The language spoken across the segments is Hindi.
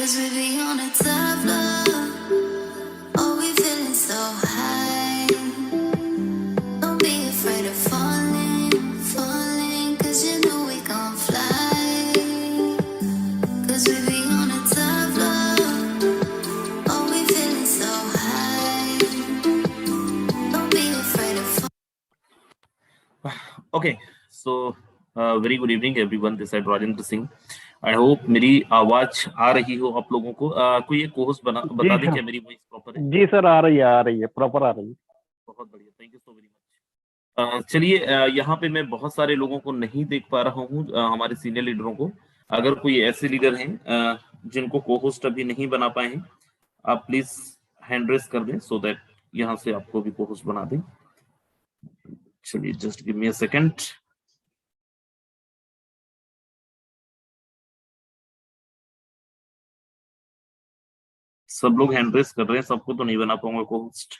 'Cause we be on a top floor. Oh, we feeling so high. Don't be afraid of falling, falling. 'Cause you know we gon' fly. 'Cause we be on a top floor. Oh, we feeling so high. Don't be afraid of falling. Okay, so very good evening everyone. This is Rajendra Singh. I hope मेरी आवाज आ रही हो आप लोगों को। कोई एक कोहोस्ट बता दे क्या मेरी वॉइस प्रॉपर है? जी सर, आ रही है, प्रॉपर आ रही है। बहुत बढ़िया, thank you so very much. चलिए, यहाँ पे मैं बहुत सारे लोगों को नहीं देख पा रहा हूँ, हमारे सीनियर लीडरों को। अगर कोई ऐसे लीडर हैं जिनको कोहोस्ट अभी नहीं बना पाए हैं, आप प्लीज हैंड रेस कर दें सो दैट यहाँ से आपको भी कोहोस्ट बना दें। चलिए, just give me a second. सब लोग हैंड रेस कर रहे हैं, सबको तो नहीं बना पाऊंगा कोहोस्ट।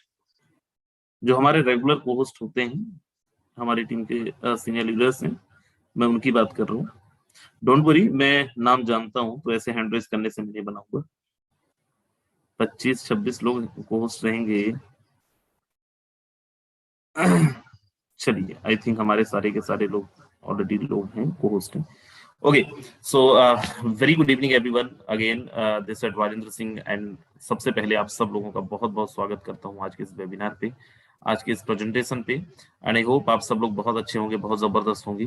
जो हमारे रेगुलर कोहोस्ट होते हैं, हमारी टीम के सीनियर लीडर्स हैं, मैं उनकी बात कर रहा हूँ। डोंट वरी, मैं नाम जानता हूँ, तो ऐसे हैंड रेस करने से मैं नहीं बनाऊंगा। 25-26 लोग कोहोस्ट रहेंगे। चलिए, आई थिंक हमारे सारे के सारे लोग ऑलरेडी लोग हैं, कोहोस्ट हैं। Okay, so very good evening everyone again. This is Rajendra Singh and सबसे पहले आप सब लोगों का बहुत बहुत स्वागत करता हूँ आज के इस वेबिनार पे, आज के इस प्रेजेंटेशन पे। एंड आई होप आप सब लोग बहुत अच्छे होंगे, बहुत जबरदस्त होंगे।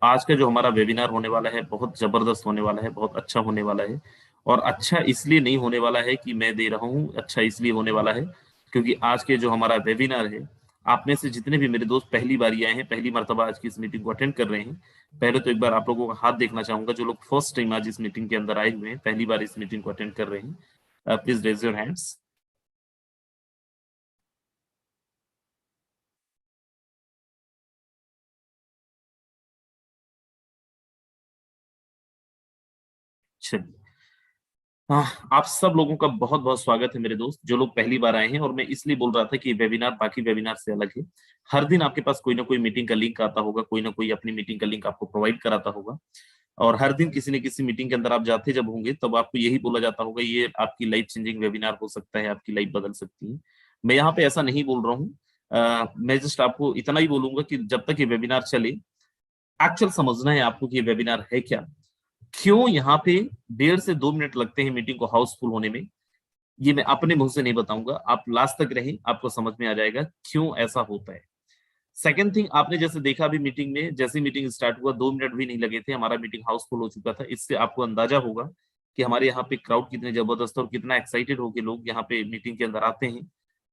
आज का जो हमारा वेबिनार होने वाला है बहुत जबरदस्त होने वाला है, बहुत अच्छा होने वाला है। और अच्छा इसलिए नहीं होने वाला है कि मैं दे रहा हूँ, अच्छा इसलिए होने वाला है क्योंकि आज के जो हमारा वेबिनार है, आप में से जितने भी मेरे दोस्त पहली बार आए हैं, पहली मर्तबा आज की इस मीटिंग को अटेंड कर रहे हैं, पहले तो एक बार आप लोगों का हाथ देखना चाहूंगा। जो लोग फर्स्ट टाइम आज इस मीटिंग के अंदर आए हुए हैं, पहली बार इस मीटिंग को अटेंड कर रहे हैं, प्लीज रेज योर हैंड्स। चलिए, हाँ, आप सब लोगों का बहुत बहुत स्वागत है मेरे दोस्त, जो लोग पहली बार आए हैं। और मैं इसलिए बोल रहा था कि वेबिनार बाकी वेबिनार से अलग है। हर दिन आपके पास कोई ना कोई मीटिंग का लिंक आता होगा, कोई ना कोई अपनी मीटिंग का लिंक आपको प्रोवाइड कराता होगा। और हर दिन किसी न किसी मीटिंग के अंदर आप जाते जब होंगे, तब आपको यही बोला जाता होगा ये आपकी लाइफ चेंजिंग वेबिनार हो सकता है, आपकी लाइफ बदल सकती है। मैं यहाँ पे ऐसा नहीं बोल रहा हूँ। मैं जस्ट आपको इतना ही बोलूंगा कि जब तक ये वेबिनार चले, एक्चुअल समझना है आपको कि ये वेबिनार है क्या, क्यों यहाँ पे 1.5 से 2 मिनट लगते हैं मीटिंग को हाउसफुल होने में। ये मैं अपने मुंह से नहीं बताऊंगा, आप लास्ट तक रहें, आपको समझ में आ जाएगा क्यों ऐसा होता है। सेकंड थिंग, आपने जैसे देखा अभी मीटिंग में, जैसे मीटिंग स्टार्ट हुआ 2 मिनट भी नहीं लगे थे, हमारा मीटिंग हाउसफुल हो चुका था। इससे आपको अंदाजा होगा कि हमारे यहाँ पे क्राउड कितने जबरदस्त है और कितना एक्साइटेड होकर लोग यहाँ पे मीटिंग के अंदर आते हैं।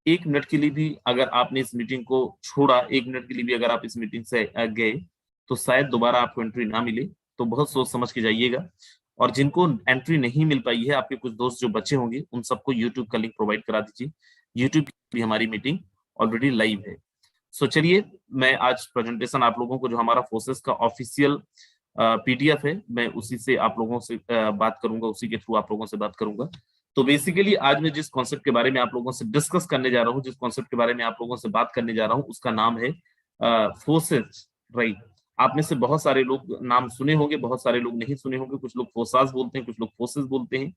1 मिनट के लिए भी अगर आपने इस मीटिंग को छोड़ा, 1 मिनट के लिए भी अगर आप इस मीटिंग से गए, तो शायद दोबारा आपको एंट्री ना मिले। तो बहुत सोच समझ के जाइएगा। और जिनको एंट्री नहीं मिल पाई है, आपके कुछ दोस्त जो बचे होंगे, उन सबको यूट्यूब का लिंक प्रोवाइड करा दीजिए। यूट्यूब की हमारी मीटिंग ऑलरेडी लाइव है। सो चलिए, मैं आज प्रेजेंटेशन आप लोगों को, जो हमारा फोर्सेस का ऑफिशियल पीडीएफ है, मैं उसी से आप लोगों से बात करूंगा, उसी के थ्रू आप लोगों से बात करूंगा। तो बेसिकली आज मैं जिस कॉन्सेप्ट के बारे में आप लोगों से डिस्कस करने जा रहा हूँ, जिस कॉन्सेप्ट के बारे में आप लोगों से बात करने जा रहा हूँ, उसका नाम है फोर्सेस, राइट। आप में से बहुत सारे लोग नाम सुने होंगे, बहुत सारे लोग नहीं सुने होंगे। कुछ लोग फोर्सास बोलते हैं, कुछ लोग फोर्सेस बोलते हैं।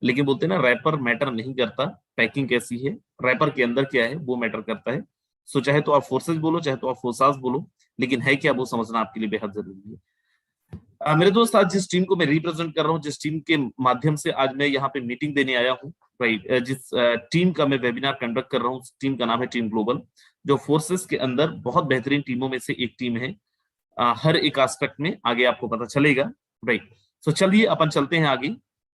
लेकिन बोलते हैं ना, रैपर मैटर नहीं करता, पैकिंग कैसी है, रैपर के अंदर क्या है वो मैटर करता है। सो चाहे तो आप फोर्सेस बोलो, चाहे तो आप फोर्सास बोलो, लेकिन है क्या वो समझना आपके लिए बेहद जरूरी है। मेरे दोस्त, आज जिस टीम को मैं रिप्रेजेंट कर रहा हूँ, जिस टीम के माध्यम से आज मैं यहाँ पे मीटिंग देने आया हूँ, राइट, जिस टीम का मैं वेबिनार कंडक्ट कर रहा हूँ, उस टीम का नाम है टीम ग्लोबल, जो फोर्सेस के अंदर बहुत बेहतरीन टीमों में से एक टीम है। हर एक एस्पेक्ट में आगे आपको पता चलेगा, राइट। सो चलिए अपन चलते हैं आगे।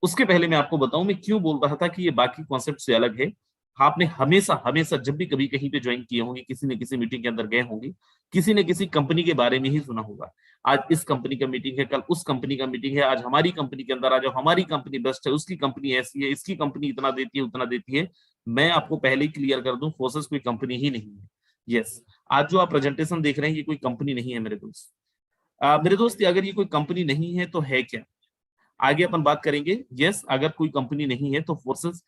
उसके पहले मैं आपको बताऊं मैं क्यों बोल रहा था कि ये बाकी कॉन्सेप्ट से अलग है। आपने हमेशा हमेशा जब भी कभी कहीं पे ज्वाइन किए होंगे, किसी न किसी मीटिंग के अंदर गए होंगे, किसी न किसी कंपनी के बारे में ही सुना होगा। आज इस कंपनी का मीटिंग है, कल उस कंपनी का मीटिंग है, आज हमारी कंपनी के अंदर आ जाओ, हमारी कंपनी बेस्ट है, उसकी कंपनी ऐसी है, इसकी कंपनी इतना देती है, उतना देती है। मैं आपको पहले ही क्लियर कर दूं, फोर्सेस कोई कंपनी ही नहीं है। यस, आज जो आप प्रेजेंटेशन देख रहे हैं, ये कोई कंपनी नहीं है मेरे दोस्त। मेरे दोस्त, अगर ये कोई कंपनी नहीं है तो है क्या, आगे अपन बात करेंगे। यस, अगर कोई कंपनी नहीं है तो फोर्सेस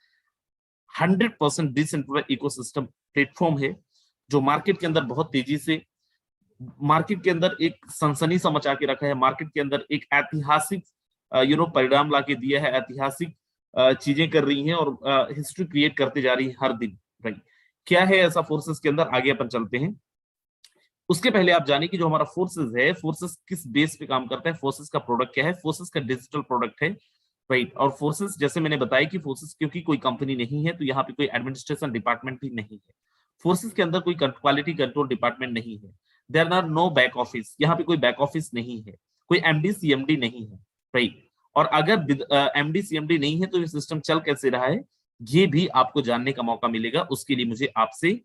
100% डिसेंट्रलाइज्ड इकोसिस्टम प्लेटफॉर्म है, जो मार्केट के अंदर बहुत तेजी से, मार्केट के अंदर एक सनसनी सा मचा के रखा है, मार्केट के अंदर एक ऐतिहासिक परिणाम लाके दिया है, ऐतिहासिक चीजें कर रही हैं और हिस्ट्री क्रिएट करते जा रही है हर दिन, राइट। क्या है ऐसा फोर्सेस के अंदर, आगे अपन चलते हैं। उसके पहले आप जाने कि जो हमारा फोर्सेस है, फोर्सेस किस बेस पे काम करता है, फोर्सेस का प्रोडक्ट क्या है, फोर्सेस का डिजिटल प्रोडक्ट है, राइट। और फोर्सेस, जैसे मैंने बताया कि फोर्सेस क्योंकि कोई कंपनी नहीं है तो यहाँ पे कोई एडमिनिस्ट्रेशन डिपार्टमेंट भी नहीं है। फोर्सेस के अंदर कोई क्वालिटी कंट्रोल डिपार्टमेंट नहीं है। There are no back office, यहाँ पे कोई बैक ऑफिस नहीं है, कोई एमडी सीएमडी नहीं है, राइट। और अगर एमडी सीएमडी नहीं है तो ये सिस्टम चल कैसे रहा है, ये भी आपको जानने का मौका मिलेगा। उसके लिए मुझे आपसे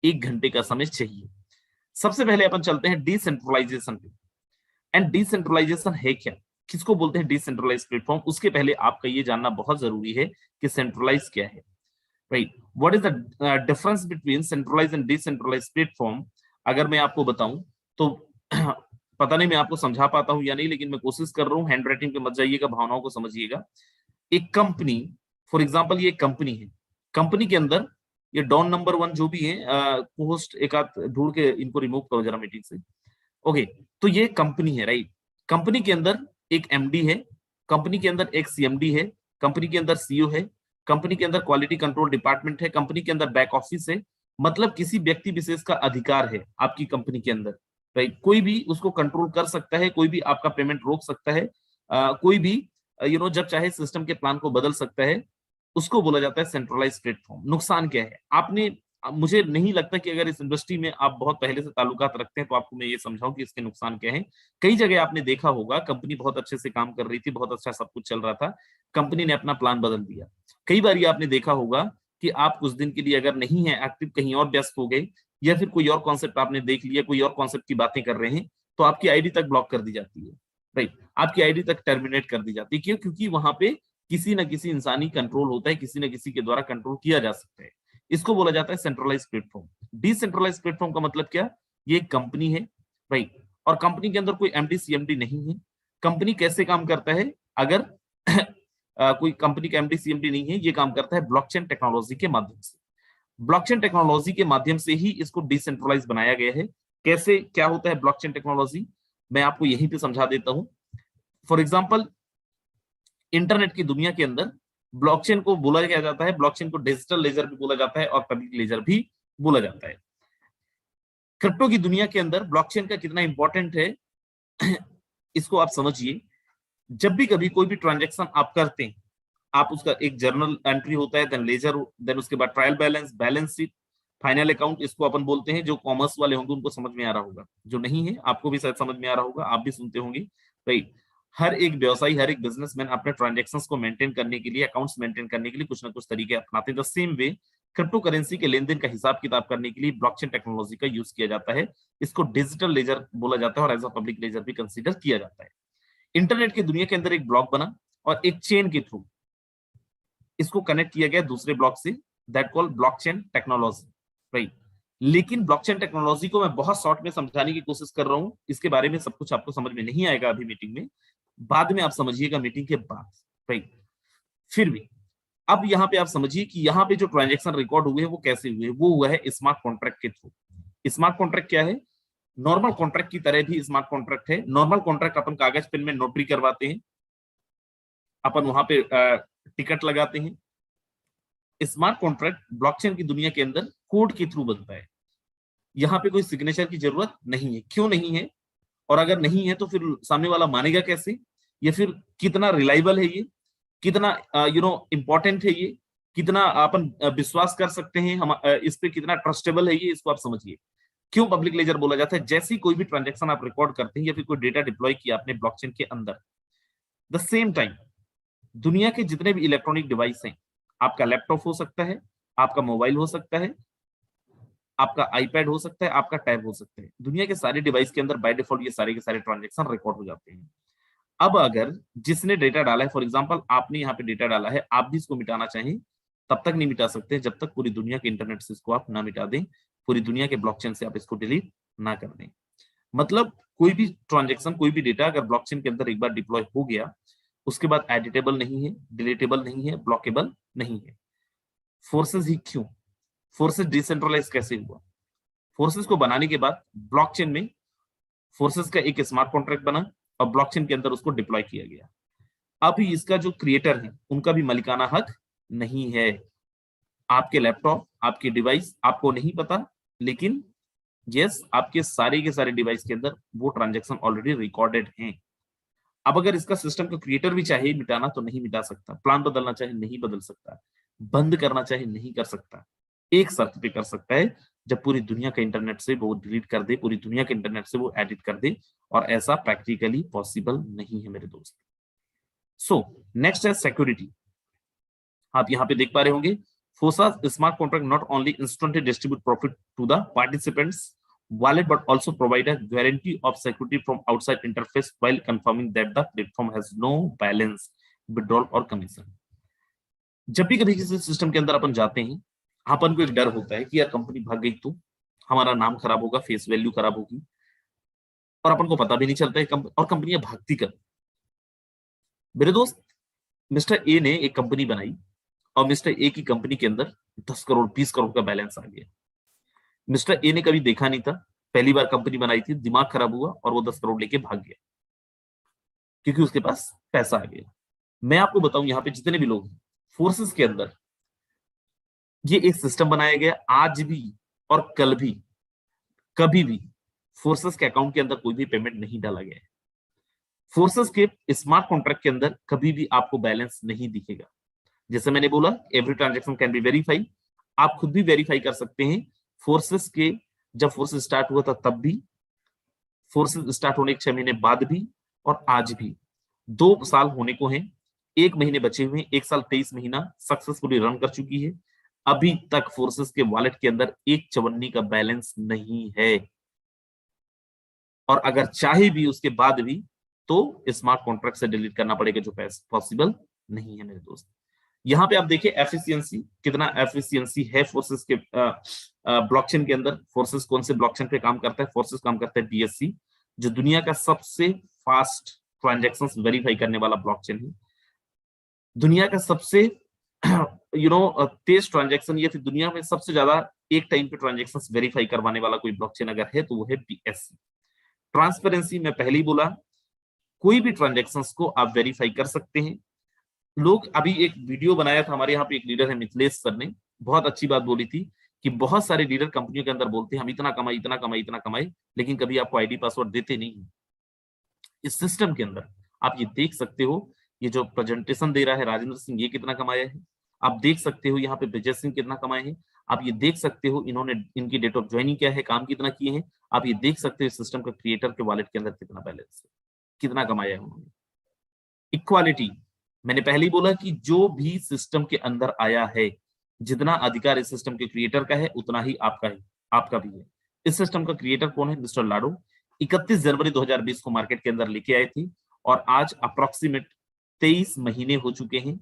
1 घंटे का समय चाहिए। सबसे पहले अपन चलते हैं डिसेंट्रलाइजेशन पे। एंड डिसेंट्रलाइजेशन है क्या, किसको बोलते हैं डिसेंट्रलाइज प्लेटफॉर्म, उसके पहले आपका ये जानना बहुत जरूरी है कि सेंट्रलाइज क्या है, right. What is the difference between centralise and decentralise platform. अगर मैं आपको बताऊं तो पता नहीं मैं आपको समझा पाता हूं या नहीं, लेकिन मैं कोशिश कर रहा हूं। हैंड राइटिंग पे मत जाइएगा, भावनाओं को समझिएगा। एक कंपनी, फॉर एग्जाम्पल ये कंपनी है, कंपनी के अंदर ये डॉन नंबर 1 जो भी है, पोस्ट एक आध ढूंढ के इनको रिमूव करो जरा मीटिंग से। ओके, तो ये कंपनी है, राइट। कंपनी के अंदर एक एमडी है, कंपनी के अंदर एक सीएमडी है, कंपनी के अंदर सीईओ है, कंपनी के अंदर क्वालिटी कंट्रोल डिपार्टमेंट है, कंपनी के अंदर बैक ऑफिस है। मतलब किसी व्यक्ति विशेष का अधिकार है आपकी कंपनी के अंदर, राइट। कोई भी उसको कंट्रोल कर सकता है, कोई भी आपका पेमेंट रोक सकता है, कोई भी जब चाहे सिस्टम के प्लान को बदल सकता है। उसको बोला जाता है सेंट्रलाइज प्लेटफॉर्म। नुकसान क्या है, आपने, मुझे नहीं लगता कि अगर इस इंडस्ट्री में आप बहुत पहले से ताल्लुकात रखते हैं तो आपको मैं ये समझाऊं कि इसके नुकसान क्या हैं। कई जगह आपने देखा होगा कंपनी बहुत अच्छे से काम कर रही थी, बहुत अच्छा सब कुछ चल रहा था, कंपनी ने अपना प्लान बदल दिया। कई बार आपने देखा होगा कि आप कुछ दिन के लिए अगर नहीं है एक्टिव, कहीं और व्यस्त हो गए, या फिर कोई और कॉन्सेप्ट आपने देख लिया, कोई और कॉन्सेप्ट की बातें कर रहे हैं, तो आपकी आईडी तक ब्लॉक कर दी जाती है, राइट। आपकी आईडी तक टर्मिनेट कर दी जाती है। क्यों? क्योंकि वहां पे किसी न किसी इंसानी कंट्रोल होता है, किसी न किसी के द्वारा कंट्रोल किया जा सकता है। इसको बोला जाता है सेंट्रलाइज प्लेटफॉर्म। डिसेंट्रलाइज प्लेटफॉर्म का मतलब क्या, ये कंपनी है, राइट। और कंपनी के अंदर कोई एमडी सीएमडी नहीं है। कंपनी कैसे काम करता है, अगर कोई कंपनी का एमडी सीएमडी नहीं है, ये काम करता है ब्लॉकचेन टेक्नोलॉजी के माध्यम से। ब्लॉकचेन टेक्नोलॉजी के माध्यम से ही इसको डिसेंट्रलाइज बनाया गया है। कैसे, क्या होता है ब्लॉकचेन टेक्नोलॉजी, मैं आपको यहीं पे समझा देता हूं। फॉर एग्जांपल, इंटरनेट की दुनिया के अंदर ब्लॉकचेन को बोला क्या जाता है, ब्लॉकचेन को डिजिटल लेजर भी बोला जाता है और पब्लिक लेजर भी बोला जाता है। क्रिप्टो की दुनिया के अंदर ब्लॉकचेन का कितना इंपॉर्टेंट है इसको आप समझिए। जब भी कभी कोई भी ट्रांजैक्शन आप करते हैं, आप उसका एक जर्नल एंट्री होता है, देन लेजर, देन उसके बाद trial balance, balance sheet, final account, इसको अपन बोलते हैं। जो कॉमर्स वाले होंगे उनको समझ में आ रहा होगा, जो नहीं है आपको भी शायद समझ में आ रहा होगा, आप भी सुनते होंगे, राइट। हर एक व्यवसायी, हर एक बिजनेसमैन अपने ट्रांजैक्शंस को मेंटेन करने के लिए, अकाउंट्स मेंटेन करने के लिए कुछ ना कुछ तरीके अपनाते हैं। The same way crypto currency के लेन देन का हिसाब किताब करने के लिए ब्लॉकचेन टेक्नोलॉजी का यूज किया जाता है। इसको डिजिटल लेजर बोला जाता है और एज अ पब्लिक लेजर भी कंसीडर किया जाता है। इंटरनेट की दुनिया के अंदर एक ब्लॉक बना और एक चेन के थ्रू इसको कनेक्ट किया गया दूसरे ब्लॉक से, that called blockchain technology, right. लेकिन ब्लॉकचेन टेक्नोलॉजी को मैं बहुत शॉर्ट में समझाने की कोशिश कर रहा हूं। इसके बारे में सब कुछ आपको समझ में नहीं आएगा अभी मीटिंग में, बाद में आप समझिएगा मीटिंग के बाद, राइट। फिर भी अब यहाँ पे आप समझिए कि यहाँ पे जो ट्रांजैक्शन रिकॉर्ड हुए हैं वो कैसे हुए, वो हुआ है स्मार्ट कॉन्ट्रैक्ट के थ्रू। स्मार्ट कॉन्ट्रैक्ट क्या है, नॉर्मल कॉन्ट्रैक्ट की तरह भी स्मार्ट कॉन्ट्रैक्ट है। नॉर्मल कॉन्ट्रैक्ट अपन कागज पेन में नोटरी करवाते हैं, अपन वहां पे टिकट लगाते हैं। स्मार्ट कॉन्ट्रैक्ट ब्लॉकचेन की दुनिया के अंदर कोड के थ्रू बनता है। यहाँ पे कोई सिग्नेचर की जरूरत नहीं है। क्यों नहीं है, और अगर नहीं है तो फिर सामने वाला मानेगा कैसे, या फिर कितना रिलायबल है ये, कितना इंपॉर्टेंट है ये, कितना अपन विश्वास कर सकते हैं हम इस पे, कितना ट्रस्टेबल है ये, इसको आप समझिए। क्यों पब्लिक लेजर बोला जाता है, जैसे कोई भी ट्रांजैक्शन आप रिकॉर्ड करते हैं या फिर कोई डेटा डिप्लॉय किया आपने ब्लॉकचेन के अंदर, द सेम टाइम दुनिया के जितने भी इलेक्ट्रॉनिक डिवाइस हैं, आपका लैपटॉप हो सकता है, आपका मोबाइल हो सकता है, आपका आईपैड हो सकता है, आपका टैब हो सकता है, दुनिया के सारे डिवाइस के अंदर बाय डिफॉल्ट ये सारे के सारे ट्रांजैक्शन रिकॉर्ड हो जाते हैं। अब अगर जिसने डेटा डाला है, फॉर एग्जांपल आपने यहाँ पे डेटा डाला है, आप भी इसको मिटाना चाहें तब तक नहीं मिटा सकते जब तक पूरी दुनिया के इंटरनेट से इसको आप ना मिटा दें, पूरी दुनिया के ब्लॉकचेन से आप इसको डिलीट ना कर दें। मतलब कोई भी ट्रांजैक्शन, कोई भी डेटा अगर ब्लॉकचेन के अंदर एक बार डिप्लॉय हो गया, उसके बाद एडिटेबल नहीं है, डिलीटेबल नहीं है, ब्लॉकेबल नहीं है। फोर्सेस ही क्यों, फोर्सेस डिसेंट्रलाइज कैसे हुआ, फोर्सेस को बनाने के बाद ब्लॉकचेन में फोर्सेस का एक स्मार्ट कॉन्ट्रैक्ट बना और ब्लॉकचेन के अंदर उसको डिप्लॉय किया गया। अब इसका जो क्रिएटर है उनका भी मालिकाना हक नहीं है। आपके लैपटॉप, आपके डिवाइस आपको नहीं पता, लेकिन यस आपके सारे के सारे डिवाइस के अंदर वो ट्रांजैक्शन ऑलरेडी रिकॉर्डेड हैं। अब अगर इसका सिस्टम का क्रिएटर भी चाहे मिटाना तो नहीं मिटा सकता, प्लान बदलना चाहे नहीं बदल सकता, बंद करना चाहे नहीं कर सकता। एक शर्त पे कर सकता है, जब पूरी दुनिया के इंटरनेट से वो डिलीट कर दे, पूरी दुनिया के इंटरनेट से वो एडिट कर दे, और ऐसा प्रैक्टिकली पॉसिबल नहीं है मेरे दोस्त। सो नेक्स्ट है सिक्योरिटी। आप यहाँ पे देख पा रहे होंगे, FOSSA's smart contract not only instantly distribute profit to the participants wallet but also provide a guarantee of security from outside interface while confirming that the platform has no balance, withdrawal और commission। जब भी कभी किसी सिस्टम के अंदर अपन जाते हैं, अपन को एक डर होता है कि यार कंपनी भाग गई तो हमारा नाम खराब होगा, फेस वैल्यू खराब होगी, और अपन को पता भी नहीं चलता है और कंपनियां भागती कर। मेरे दोस्त, मिस्टर ए ने एक कंपनी बनाई और मिस्टर ए की कंपनी के अंदर 10 करोड़ 20 करोड़ का बैलेंस आ गया। मिस्टर ए ने कभी देखा नहीं था, पहली बार कंपनी बनाई थी, दिमाग खराब हुआ और वो 10 करोड़ लेके भाग गया क्योंकि उसके पास पैसा आ गया। मैं आपको बताऊं, यहाँ पे जितने भी लोग हैं फोर्सेस के अंदर, ये एक सिस्टम बनाया गया, आज भी और कल भी कभी भी फोर्सेस के अकाउंट के अंदर कोई भी पेमेंट नहीं डाला गया है। फोर्सेस के स्मार्ट कॉन्ट्रैक्ट के अंदर कभी भी आपको बैलेंस नहीं दिखेगा। जैसे मैंने बोला, every transaction can be verify, आप खुद भी वेरीफाई कर सकते हैं। फोर्सेस के जब फोर्सेस स्टार्ट हुआ था तब भी, फोर्सेस स्टार्ट होने के 6 महीने बाद भी, और आज भी। 2 साल होने को हैं, 1 महीने बचे हुए, 1 साल 23 महीना सक्सेसफुली रन कर चुकी है। अभी तक फोर्सेस के वॉलेट के अंदर एक चवन्नी का बैलेंस नहीं है, और अगर चाहे भी उसके बाद भी तो स्मार्ट कॉन्ट्रैक्ट से डिलीट करना पड़ेगा, जो पॉसिबल नहीं है मेरे दोस्त। यहाँ पे आप देखिए एफिशिएंसी, कितना एफिशिएंसी है फोर्सेस के ब्लॉकचेन के अंदर। फोर्सेस कौन से ब्लॉकचेन पे काम करता है? फोर्सेस काम करता है BSC, जो दुनिया का सबसे फास्ट ट्रांजैक्शंस वेरीफाई करने वाला ब्लॉकचेन है। दुनिया का सबसे तेज ट्रांजैक्शन ये थी, दुनिया में सबसे ज्यादा एक टाइम पे ट्रांजैक्शंस वेरीफाई करवाने वाला कोई ब्लॉकचेन अगर है तो वो है BSC। ट्रांसपेरेंसी में पहले ही बोला, कोई भी ट्रांजैक्शंस को आप वेरीफाई कर सकते हैं। लोग, अभी एक वीडियो बनाया था हमारे यहाँ पे एक लीडर है मिथिलेश सर ने, बहुत अच्छी बात बोली थी कि बहुत सारे लीडर कंपनियों के अंदर बोलते हैं हम इतना कमाए इतना कमाए इतना कमाए, लेकिन कभी आपको आईडी पासवर्ड देते नहीं। इस सिस्टम के अंदर आप ये देख सकते हो, ये जो प्रेजेंटेशन दे रहा है राजेंद्र सिंह, ये कितना कमाया है। आप देख सकते हो यहाँ पे विजय सिंह कितना कमाए हैं। आप ये देख सकते हो इन्होंने, इनकी डेट ऑफ ज्वाइनिंग क्या है, काम कितना किए हैं। आप ये देख सकते हो सिस्टम का क्रिएटर के वॉलेट के अंदर कितना बैलेंस है, कितना कमाया है उन्होंने। इक्वालिटी, मैंने पहले ही बोला कि जो भी सिस्टम के अंदर आया है, जितना अधिकार इस सिस्टम के क्रिएटर का है उतना ही आपका है, आपका भी है। इस सिस्टम का क्रिएटर कौन है? मिस्टर लाडो। 31 जनवरी 2020 को मार्केट के अंदर लेके आए थे, और आज अप्रोक्सीमेट 23 महीने हो चुके हैं,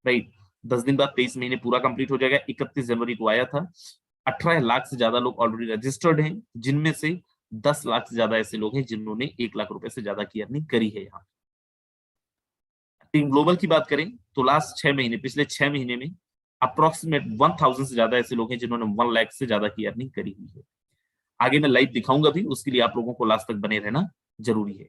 राइट। 10 दिन बाद 23 महीने पूरा कंप्लीट हो जाएगा। 31 जनवरी को आया था। 18 लाख से ज्यादा लोग ऑलरेडी रजिस्टर्ड हैं, जिनमें से 10 लाख से ज्यादा ऐसे लोग हैं जिन्होंने 1 लाख रुपए से ज्यादा की अर्निंग करी है। यहाँ टीम ग्लोबल की बात करें तो लास्ट 6 महीने, पिछले 6 महीने में अप्रोक्सीमेट 1000 से ज्यादा ऐसे लोग हैं जिन्होंने 1 लाख से ज्यादा की अर्निंग करी हुई है। आगे मैं लाइव दिखाऊंगा भी, उसके लिए आप लोगों को लास्ट तक बने रहना जरूरी है।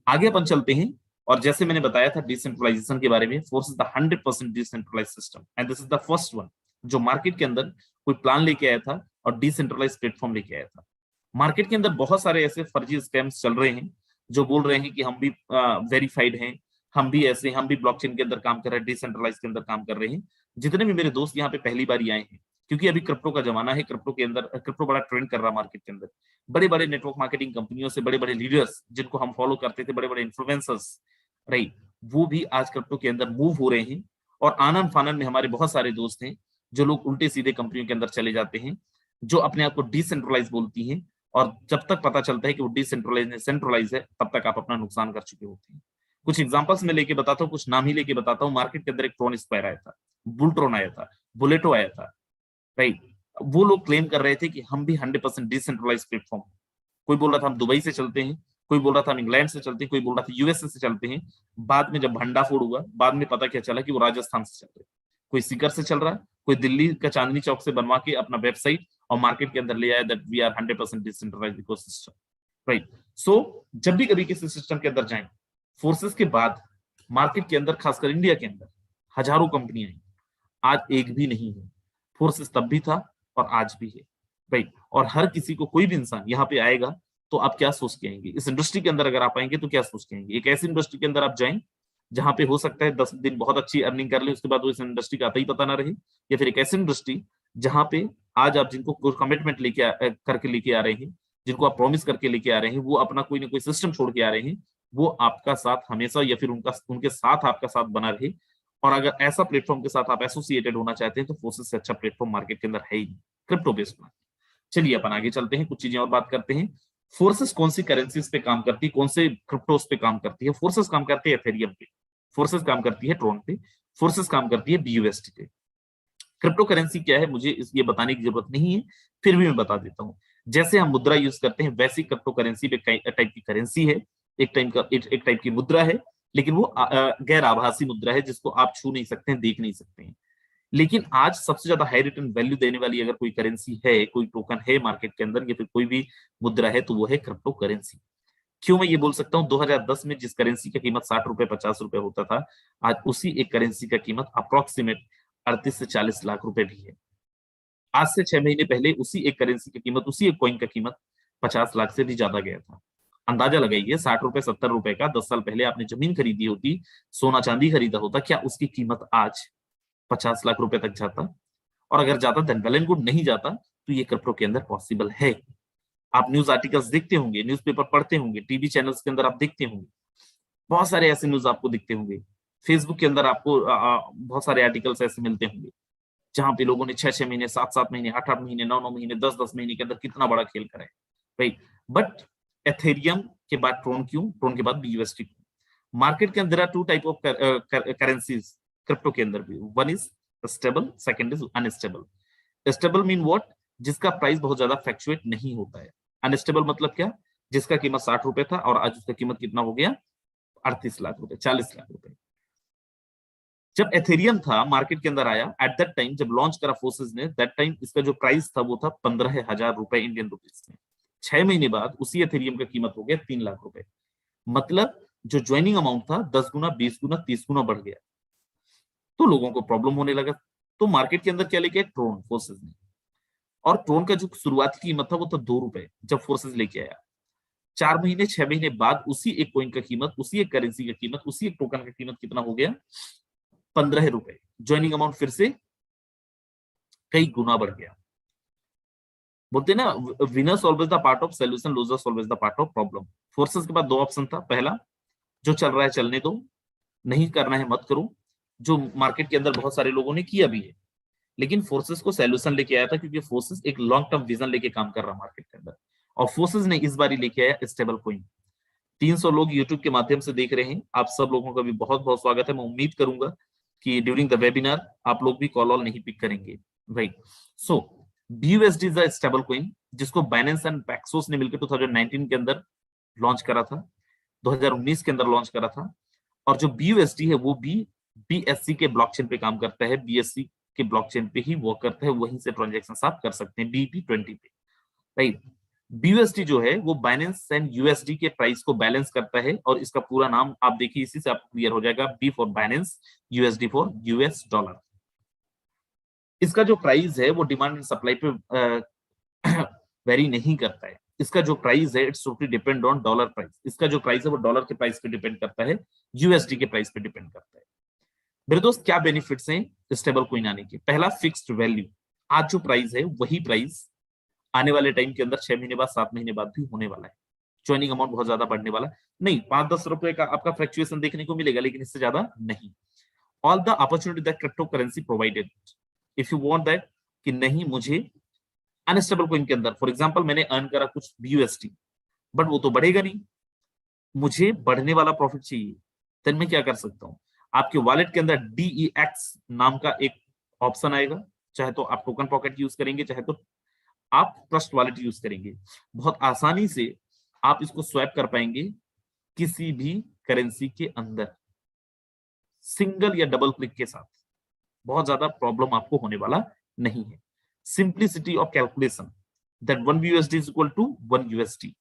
आगे अपन चलते हैं, और जैसे मैंने बताया था डिसेंट्रलाइजेशन के बारे में, force is the 100% decentralise system and this is the first one जो मार्केट के अंदर कोई प्लान लेके आया था और डिसेंट्रलाइज प्लेटफॉर्म लेके आया था। मार्केट के अंदर बहुत सारे ऐसे फर्जी स्कैम्स चल रहे हैं जो बोल रहे हैं कि हम भी वेरीफाइड हैं, हम भी ऐसे, हम भी ब्लॉकचेन के अंदर काम कर रहे हैं, डिसेंट्रलाइज के अंदर काम कर रहे हैं। जितने भी मेरे दोस्त यहाँ पे पहली बार आए हैं, क्योंकि अभी क्रिप्टो का जमाना है, क्रिप्टो के अंदर क्रिप्टो बड़ा ट्रेंड कर रहा है मार्केट के अंदर। बड़े बड़े नेटवर्क मार्केटिंग कंपनियों से बड़े बड़े लीडर्स जिनको हम फॉलो करते थे, बड़े बड़े इन्फ्लुएंसर्स, राइट, वो भी आज क्रिप्टो के अंदर मूव हो रहे हैं। और आनंद फानंद में हमारे बहुत सारे दोस्त हैं जो लोग उल्टे सीधे कंपनियों के अंदर चले जाते हैं, जो अपने आप को डिसेंट्रलाइज बोलती हैं, और जब तक पता चलता है कि वो डिसेंट्रलाइज सेंट्रलाइज है, तब तक आप अपना नुकसान कर चुके होते हैं। कुछ एग्जांपल्स में लेके बताता हूँ, कुछ नाम ही लेके बताता हूँ। मार्केट के अंदर एक ट्रोन स्क्वायर आया था, बुलट्रॉन आया था, बुलेटो आया था, राइट। वो लोग क्लेम कर रहे थे कि हम भी 100% डिसेंट्रलाइज प्लेटफॉर्म। कोई बोल रहा था हम दुबई से चलते हैं, कोई बोल रहा था हम इंग्लैंड से चलते हैं, कोई बोल रहा था यूएसए से चलते हैं। बाद में जब भंडाफोड़ हुआ, बाद में पता क्या चला कि वो राजस्थान से चल रहे, कोई सीकर से चल रहा है, कोई दिल्ली का चांदनी चौक से बनवा के अपना वेबसाइट और मार्केट के अंदर ले आया that we are 100% decentralised ecosystem, right. So जब भी कभी किसी सिस्टम के अंदर जाएं, फोर्सेस के बाद मार्केट के अंदर, खासकर इंडिया के अंदर हजारों कंपनियां हैं, आज एक भी नहीं है। फोर्सेस तब भी था और आज भी है, राइट। और हर किसी को, कोई भी इंसान यहाँ पे आएगा तो आप क्या सोच के आएंगे, इस इंडस्ट्री के अंदर अगर आप आएंगे तो क्या सोच के आएंगे? एक ऐसी इंडस्ट्री के अंदर आप जाएं जहां पे हो सकता है 10 दिन बहुत अच्छी अर्निंग कर ले, उसके बाद वो इस इंडस्ट्री का आता ही पता ना रहे, या फिर एक ऐसी इंडस्ट्री जहां पे आज आप जिनको कमिटमेंट करके लेके आ रहे हैं, जिनको आप प्रॉमिस करके लेके आ रहे हैं, वो अपना कोई ना कोई सिस्टम छोड़ के आ रहे हैं, वो आपका साथ हमेशा या फिर उनके साथ आपका साथ बना रहे। और अगर ऐसा प्लेटफॉर्म के साथ आप एसोसिएटेड होना चाहते हैं तो फोर्सेस से अच्छा प्लेटफॉर्म मार्केट के अंदर है ही नहीं, क्रिप्टो बेस्ड मार्केट। चलिए अपन आगे चलते हैं, कुछ चीजें और बात करते हैं। फोर्सेस कौन सी करेंसीज पे काम करती है, कौन से क्रिप्टोस पे काम करती है? फोर्सेस काम करती है एथेरियम पे, फोर्सेस काम करती है ट्रोन पे, फोर्सेस काम करती है BUSD पे। क्रिप्टो करेंसी क्या है मुझे ये बताने की जरूरत नहीं है, फिर भी मैं बता देता हूं। जैसे हम मुद्रा यूज करते हैं वैसी क्रिप्टो करेंसी भी टाइप की करेंसी है, एक टाइप की मुद्रा है, लेकिन वो गैर आभासी मुद्रा है जिसको आप छू नहीं सकते हैं, देख नहीं सकते हैं। लेकिन आज सबसे ज्यादा हाई रिटर्न वैल्यू देने वाली अगर कोई करेंसी है, कोई टोकन है मार्केट के अंदर, या फिर कोई भी मुद्रा है, तो वो है क्रिप्टो करेंसी। क्यों मैं ये बोल सकता हूँ? 2010 में जिस करेंसी का कीमत 60 रुपए 50 रुपए होता था, आज उसी एक करेंसी का कीमत अप्रोक्सीमेट 38 से 40 लाख रुपए भी है। आज से 6 महीने पहले उसी एक करेंसी की कीमत, उसी एक कॉइन का कीमत 50 लाख से भी ज्यादा गया था। अंदाजा लगाइए, 60 रुपए 70 रुपए का 10 साल पहले आपने जमीन खरीदी होती, सोना चांदी खरीदा होता, क्या उसकी कीमत आज 50 लाख रुपए तक जाता? और अगर जाता देन वेल एंड गुड, नहीं जाता तो ये क्रिप्टो के अंदर पॉसिबल है। आप न्यूज आर्टिकल्स देखते होंगे, न्यूज़पेपर पढ़ते होंगे, टीवी चैनल्स के अंदर आप देखते होंगे, बहुत सारे ऐसे न्यूज आपको दिखते होंगे। फेसबुक के अंदर आपको बहुत सारे आर्टिकल्स ऐसे मिलते होंगे जहां पे लोगों ने 6-6 महीने, 7-7 महीने, 8-8 महीने, 9-9 महीने, 10-10 महीने के अंदर कितना बड़ा खेल करा है, राइट। बट एथेरियम के बाद ट्रोन क्यों, ट्रोन के बाद BUSD क्यों? मार्केट के अंदर two type of currencies crypto के अंदर भी, one is stable, second is unstable. Stable mean what? जिसका प्राइस बहुत ज्यादा फ्लक्चुएट नहीं होता है। अनस्टेबल मतलब क्या? जिसका कीमत 60 रुपए था और आज उसका कीमत कितना हो गया? 38 लाख रुपए, 40 लाख रुपए। जब एथेरियम था मार्केट के अंदर आया, एट दैट टाइम जब लॉन्च करा फोर्सेस ने, दैट टाइम इसका जो प्राइस था वो था 15,000 रुपए इंडियन रुपीज में। 6 महीने बाद उसी एथेरियम का कीमत हो गया 3 लाख रुपए। मतलब जो ज्वाइनिंग अमाउंट था 10 गुना, 20 गुना, 30 गुना बढ़ गया। तो लोगों को प्रॉब्लम होने लगा। तो मार्केट के अंदर क्या लेके आए? ट्रोन, फोर्सेस ने। और ट्रोन का जो शुरुआती कीमत था वो था 2 रुपए जब फोर्सेस लेके आया। 4 महीने 6 महीने बाद उसी एक कॉइन का कीमत, उसी एक करेंसी का कीमत, उसी एक टोकन का कीमत कितना हो गया? 15 रुपए। ज्वाइनिंग अमाउंट फिर से कई गुना बढ़ गया। बोलते ना, winners always the part of solution, losers always the part of problem. Forces के पास दो ऑप्शन था। पहला, जो चल रहा है चलने दो, नहीं करना है मत करो, जो मार्केट के अंदर बहुत सारे लोगों ने किया भी है। लेकिन फोर्सेस को सॉल्यूशन लेके आया था, क्योंकि फोर्सेस एक लॉन्ग टर्म विजन लेके काम कर रहा मार्केट के अंदर। और फोर्सेस ने इस बार लेके आया स्टेबल कॉइन। 300 लोग यूट्यूब के माध्यम से देख रहे हैं, आप सब लोगों का भी बहुत बहुत स्वागत है। मैं उम्मीद करूंगा कि ड्यूरिंग द वेबिनार आप लोग भी कॉल ऑल नहीं पिक करेंगे, right. So BUSD is a stable coin, जिसको बाइनेंस एंड पैक्सोस ने मिलकर 2019 के अंदर लॉन्च करा था, 2019 के अंदर लॉन्च करा था। और जो BUSD है वो भी BSC के ब्लॉकचेन पे काम करता है, BSC के ब्लॉकचेन पे ही वर्क करता है, वहीं से ट्रांजैक्शन आप कर सकते हैं BEP20 पे, राइट। BUSD जो है वो बाइनेंस एंड USD के प्राइस को बैलेंस करता है, और इसका पूरा नाम आप देखिए, इसी से आपको क्लियर हो जाएगा, B for Binance, USD for US dollar. इसका जो प्राइस है वो डिमांड एंड सप्लाई पे वेरी नहीं करता है। इसका जो प्राइस है it's totally depend on dollar price. इसका जो प्राइस है वो डॉलर के प्राइस पे डिपेंड करता है, USD के प्राइस पे डिपेंड करता है। मेरे दोस्त, क्या बेनिफिट्स हैं स्टेबल कॉइन आने के? पहला, फिक्स्ड वैल्यू। आज जो प्राइस है वही प्राइस आने वाले टाइम के अंदर 6 महीने बाद, 7 महीने बाद भी होने वाला है। ज्वाइनिंग अमाउंट बहुत ज्यादा बढ़ने वाला नहीं, 5-10 रुपए का आपका फ्लक्चुएशन देखने को मिलेगा, लेकिन इससे ज्यादा नहीं। All the opportunity that crypto currency provided, if you want that, कि नहीं मुझे अनस्टेबल कॉइन के अंदर, फॉर एग्जांपल मैंने अर्न करा कुछ BUSD, बट वो तो बढ़ेगा नहीं, मुझे बढ़ने वाला प्रॉफिट चाहिए, देन मैं क्या कर सकता हूं? आपके वॉलेट के अंदर DEX नाम का एक ऑप्शन आएगा। चाहे तो आप टोकन पॉकेट यूज करेंगे, चाहे तो आप ट्रस्ट वॉलेट यूज करेंगे। बहुत आसानी से आप इसको स्वैप कर पाएंगे किसी भी करेंसी के अंदर, सिंगल या डबल क्लिक के साथ। बहुत ज्यादा प्रॉब्लम आपको होने वाला नहीं है। Simplicity of calculation, that 1 BUSD is equal to 1 USD,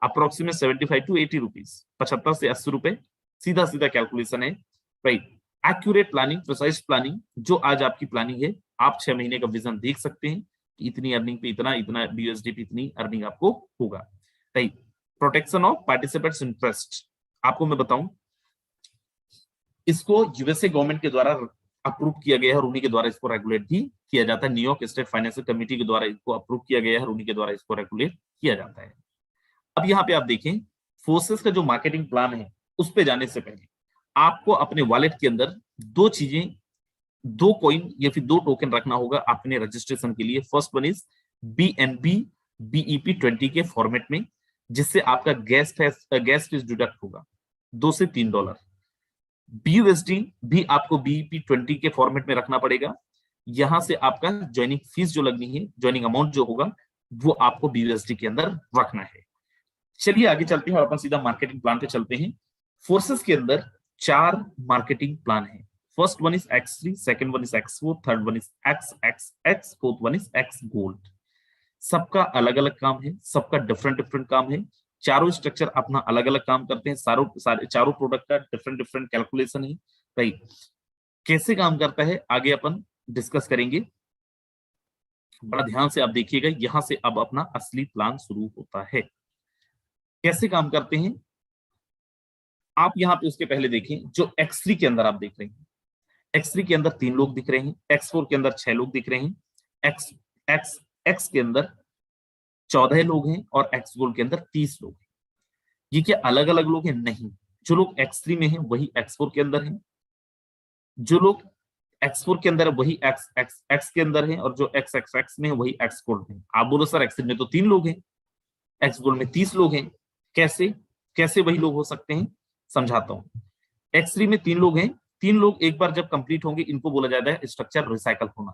approximate 75 to 80 rupees, 75 से 80 रुपए। सीधा सीधा कैलकुलेशन है, right. Accurate planning, precise planning, जो आज आपकी प्लानिंग है, आप 6 महीने का विजन देख सकते हैं कि इतनी अर्निंग पे इतना इतना बीयूएसडी पे इतनी अर्निंग आपको होगा, right. Protection of participants interest, आपको मैं बताऊं, इसको यूएसए गवर्नमेंट के द्वारा अप्रूव किया गया है और उन्हीं के द्वारा इसको रेगुलेट भी किया जाता है। न्यूयॉर्क स्टेट फाइनेंशियल कमेटी के द्वारा इसको अप्रूव किया गया है और उन्हीं के द्वारा इसको रेगुलेट किया जाता है। अब यहाँ पे आप देखें, फोर्सेस का जो मार्केटिंग प्लान है, उस पे जाने से पहले आपको अपने वॉलेट के अंदर दो चीजें, दो कॉइन या फिर दो टोकन रखना होगा अपने रजिस्ट्रेशन के लिए। First one is BNB BEP 20 के फॉर्मेट में, जिससे आपका गैस फीस डिडक्ट होगा $2 से $3। BUSD भी आपको BEP 20 के फॉर्मेट में रखना पड़ेगा। यहां से आपका ज्वाइनिंग फीस जो लगनी है, ज्वाइनिंग अमाउंट जो होगा, वो आपको BUSD के अंदर रखना है। चलिए आगे चलते हैं और अपन सीधा मार्केटिंग प्लान पे चलते हैं। फोर्सेस के अंदर 4 मार्केटिंग प्लान है। First one is X3, second one is X4, third one is XXX, fourth one is X gold. सबका अलग अलग काम है, सबका डिफरेंट डिफरेंट काम है। चारों स्ट्रक्चर अपना अलग अलग काम करते हैं। चारों प्रोडक्ट का डिफरेंट डिफरेंट कैलकुलेशन है, राइट। कैसे काम करता है आगे अपन डिस्कस करेंगे, बड़ा ध्यान से आप देखिएगा। यहां से अब अपना असली प्लान शुरू होता है। कैसे काम करते हैं आप यहाँ पे उसके पहले देखें, जो X3 के अंदर आप देख रहे हैं, X3 के अंदर 3 लोग दिख रहे हैं, X4 के अंदर 6 लोग दिख रहे हैं, X के अंदर 14 लोग हैं और X गोल्ड के अंदर 30 लोग हैं। ये क्या अलग अलग लोग हैं? नहीं, जो लोग X3 में हैं वही X4 के अंदर हैं, जो लोग X4 के अंदर है वही X के अंदर हैं, और जो XXX में है वही X गोल्ड में। आप बोलो सर X3 में तो 3 लोग हैं, X गोल्ड में 30 लोग हैं, कैसे वही लोग हो सकते हैं? समझाता हूं। X3 में 3 लोग हैं, 3 लोग एक बार जब कंप्लीट होंगे, इनको बोला जाता है स्ट्रक्चर रिसाइकल होना।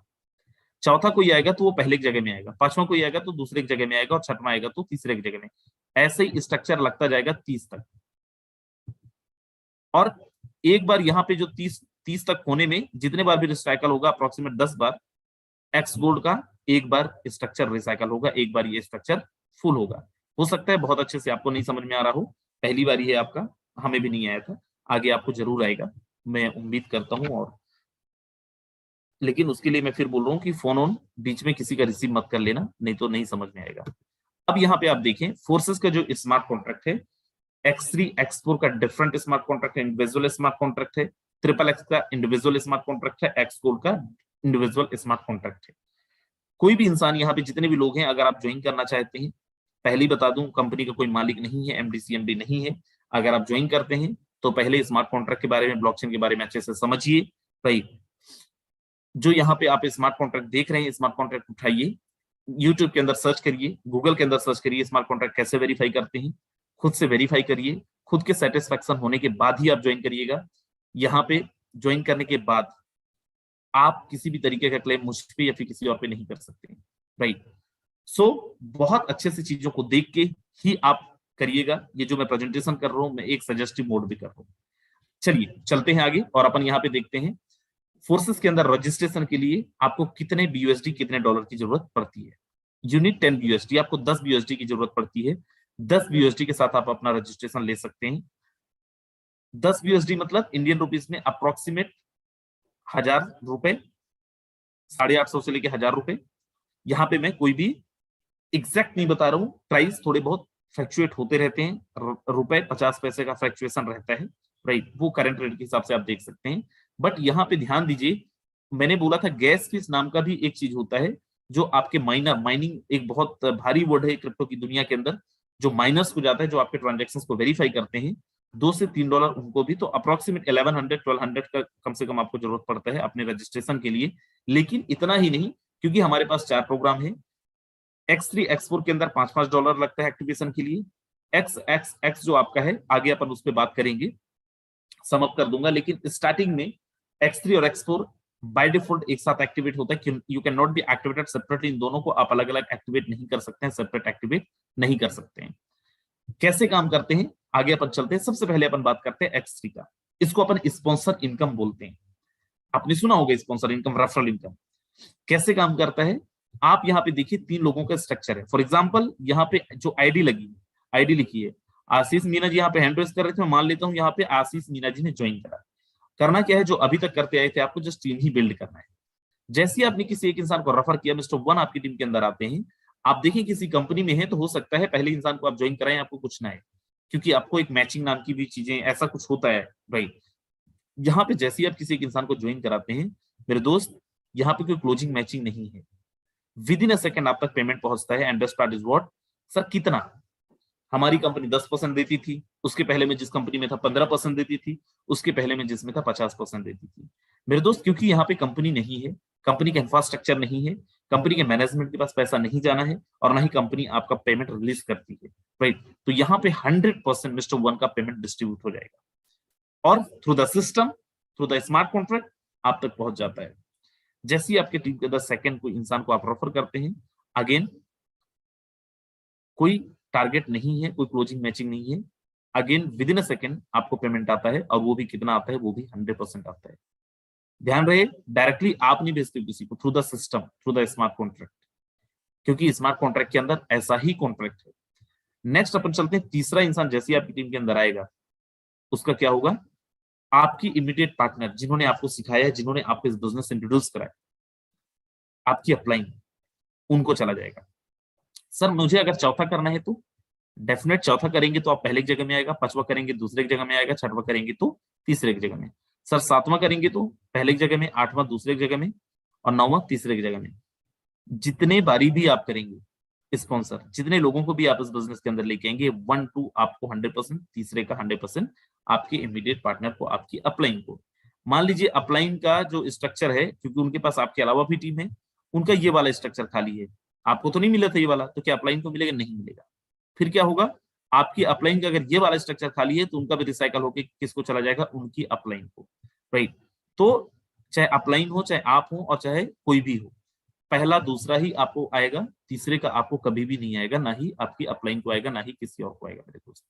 चौथा कोई आएगा तो वो पहले की जगह में आएगा, पांचवा कोई आएगा तो दूसरे की जगह में आएगा, और छठवां आएगा तो तीसरे की जगह में। ऐसे ही स्ट्रक्चर लगता जाएगा 30 तक। और एक बार यहाँ पे जो 30 तक होने में जितने बार भी रिसाइकल होगा, अप्रोक्सीमेट 10 बार, X गोल्ड का एक बार स्ट्रक्चर रिसाइकल होगा, एक बार ये स्ट्रक्चर फुल होगा। हो सकता है बहुत अच्छे से आपको नहीं समझ में आ रहा हो, पहली बार ही है आपका, हमें भी नहीं आया था, आगे आपको जरूर आएगा, मैं उम्मीद करता हूं। और लेकिन उसके लिए मैं फिर बोल रहा हूँ कि फोन ऑन बीच में किसी का रिसीव मत कर लेना, नहीं तो नहीं समझ में आएगा। अब यहाँ पे आप देखें, फोर्सेस का जो स्मार्ट कॉन्ट्रैक्ट है, X3 X4 का डिफरेंट स्मार्ट कॉन्ट्रैक्ट है, इंडिविजुअल स्मार्ट कॉन्ट्रैक्ट है। XXX का इंडिविजुअल स्मार्ट कॉन्ट्रैक्ट है, X गोल्ड का इंडिविजुअल स्मार्ट कॉन्ट्रैक्ट है। कोई भी इंसान, यहाँ पे जितने भी लोग हैं, अगर आप ज्वाइन करना चाहते हैं, पहले बता दूं, कंपनी का कोई मालिक नहीं है, MD CMD नहीं है। अगर आप ज्वाइन करते हैं तो पहले स्मार्ट कॉन्ट्रैक्ट के बारे में, ब्लॉकचेन के बारे में अच्छे से समझिए, राइट। जो यहाँ पे आप स्मार्ट कॉन्ट्रैक्ट देख रहे हैं, स्मार्ट कॉन्ट्रैक्ट उठाइए, यूट्यूब के अंदर सर्च करिए, गूगल के अंदर सर्च करिए, स्मार्ट कॉन्ट्रैक्ट कैसे वेरीफाई करते हैं, खुद से वेरीफाई करिए। खुद के सेटिस्फेक्शन होने के बाद ही आप ज्वाइन करिएगा। यहाँ पे ज्वाइन करने के बाद आप किसी भी तरीके का क्लेम मुझ पे या फिर किसी और पे नहीं कर सकते, राइट। सो बहुत अच्छे से चीजों को देख के ही आप करिएगा। ये जो मैं प्रेजेंटेशन कर रहा हूं, मैं एक सजेस्टिव मोड भी कर रहा हूं। चलिए चलते हैं आगे और अपन यहाँ पे देखते हैं, फोर्सेस के अंदर रजिस्ट्रेशन के लिए आपको कितने BUSD, कितने डॉलर की जरूरत पड़ती है। यूनिट 10 BUSD, आपको 10 BUSD की जरूरत पड़ती है। 10 BUSD के साथ आप अपना रजिस्ट्रेशन ले सकते हैं। 10 BUSD मतलब इंडियन रुपीज में अप्रोक्सीमेट 1000 रुपए, 850 से लेके 1000 रुपए। यहाँ पे मैं कोई भी एग्जैक्ट नहीं बता रहा हूँ, प्राइस थोड़े बहुत फ्लक्चुएट होते रहते हैं, रुपए 50 पैसे का फ्लक्चुएशन रहता है, राइट। वो करंट रेट के हिसाब से आप देख सकते हैं। बट यहाँ पे ध्यान दीजिए, मैंने बोला था गैस फीस नाम का भी एक चीज होता है, जो आपके माइनिंग एक बहुत भारी वर्ड है क्रिप्टो की दुनिया के अंदर, जो माइनर्स को जाता है, जो आपके ट्रांजेक्शंस को वेरीफाई करते हैं, $2 से $3 उनको भी, तो अप्रोक्सीमेट 1100-1200 का कम से कम आपको जरूरत पड़ता है अपने रजिस्ट्रेशन के लिए। लेकिन इतना ही नहीं, क्योंकि हमारे पास 4 प्रोग्राम है। X3 X4 के अंदर $5 लगता है एक्टिवेशन के लिए। XXX जो आपका है, आगे अपन उस पर बात करेंगे, समअप कर दूंगा। लेकिन स्टार्टिंग में X3 और X4 बाय डिफॉल्ट एक साथ एक्टिवेट होता है। You can not be activated separately, इन दोनों को आप अलग अलग एक्टिवेट नहीं कर सकते हैं, सेपरेट एक्टिवेट नहीं कर सकते हैं। कैसे काम करते हैं आगे अपन चलते हैं। सबसे पहले अपन बात करते हैं X3 का। इसको अपन स्पॉन्सर इनकम बोलते हैं, आपने सुना होगा स्पॉन्सर इनकम, रेफरल इनकम। कैसे काम करता है, आप यहाँ पे देखिए 3 लोगों का स्ट्रक्चर है। फॉर एग्जाम्पल यहाँ पे जो आईडी लगी है, आईडी लिखी है, आशीष मीना जी यहाँ पे हैंड रेज कर रहे थे, मैं मान लेता हूँ यहाँ पे आशीष मीना जी ने ज्वाइन करा। करना क्या है, जो अभी तक करते आए थे, आपको जस्ट टीम ही बिल्ड करना है। जैसे आपने किसी एक इंसान को रेफर किया, मिस्टर वन आपकी टीम के अंदर आते हैं, आप देखिए किसी कंपनी में है तो हो सकता है पहले इंसान को आप ज्वाइन कराएं, आपको कुछ ना है, क्योंकि आपको एक मैचिंग नाम की भी चीजें ऐसा कुछ होता है भाई। यहाँ पे जैसे ही आप किसी एक इंसान को ज्वाइन कराते हैं मेरे दोस्त, यहाँ पे कोई क्लोजिंग मैचिंग नहीं है, विद इन अ सेकंड आप तक पेमेंट पहुंचता है। And best part is what sir, कितना हमारी कंपनी 10% देती थी, उसके पहले में जिस कंपनी में था 15% देती थी, उसके पहले में जिसमें था 50% देती थी मेरे दोस्त, क्योंकि यहाँ पे कंपनी नहीं है, कंपनी का इंफ्रास्ट्रक्चर नहीं है, कंपनी के मैनेजमेंट के पास पैसा नहीं जाना है, और ना ही कंपनी आपका पेमेंट रिलीज करती है, राइट। तो यहाँ पे 100% मिस्टर वन का पेमेंट डिस्ट्रीब्यूट हो जाएगा और through the system, through the smart contract आप तक पहुंच जाता है। जैसे ही आपके टीम के 10 सेकंड कोई इंसान को आप रेफर करते हैं, अगेन कोई टारगेट नहीं है, कोई क्लोजिंग मैचिंग नहीं है, again with in a second आपको पेमेंट आता है, और वो भी कितना आता है, वो भी 100% आता है। ध्यान रहे, डायरेक्टली आप नहीं भेजते किसी को, through the system, through the smart contract, क्योंकि स्मार्ट कॉन्ट्रैक्ट के अंदर ऐसा ही कॉन्ट्रैक्ट है। नेक्स्ट अपन चलते हैं, तीसरा इंसान जैसे ही आपकी टीम के अंदर आएगा, उसका क्या होगा, आपकी इमीडिएट पार्टनर, जिन्होंने आपको सिखाया, जिन्होंने आपको इस बिजनेस से इंट्रोड्यूस कराया, आपकी अपलाइन, उनको चला जाएगा। सर मुझे अगर चौथा करना है तो डेफिनेट चौथा करेंगे तो आप पहले की जगह में आएगा, पांचवा करेंगे दूसरे की जगह में आएगा, छठवां करेंगे तो तीसरे की जगह में। सर सातवां करेंगे तो पहले की जगह में, आठवां दूसरे की जगह में, और नौवां तीसरे की जगह में। जितने बारी भी आप करेंगे स्पॉन्सर, जितने लोगों को भी आप इस बिजनेस के अंदर लेके आएंगे, 1 2 आपको 100%, तीसरे का 100% आपके इमीडिएट पार्टनर को, आपकी अपलाइन को। मान लीजिए अपलाइन का जो स्ट्रक्चर है, क्योंकि उनके पास आपके अलावा भी टीम है, उनका ये वाला स्ट्रक्चर खाली है, आपको तो नहीं मिला था ये वाला, तो क्या अपलाइन को मिलेगा? नहीं मिलेगा। फिर क्या होगा, आपकी अपलाइन का अगर ये वाला स्ट्रक्चर खाली है तो उनका भी रिसाइकल होकर किसको चला जाएगा, उनकी अपलाइन को, राइट। तो चाहे अपलाइन हो, चाहे आप हो, और चाहे कोई भी हो, पहला दूसरा ही आपको आएगा, तीसरे का आपको कभी भी नहीं आएगा, ना ही आपकी अपलाइन को आएगा, ना ही किसी और को आएगा मेरे दोस्त।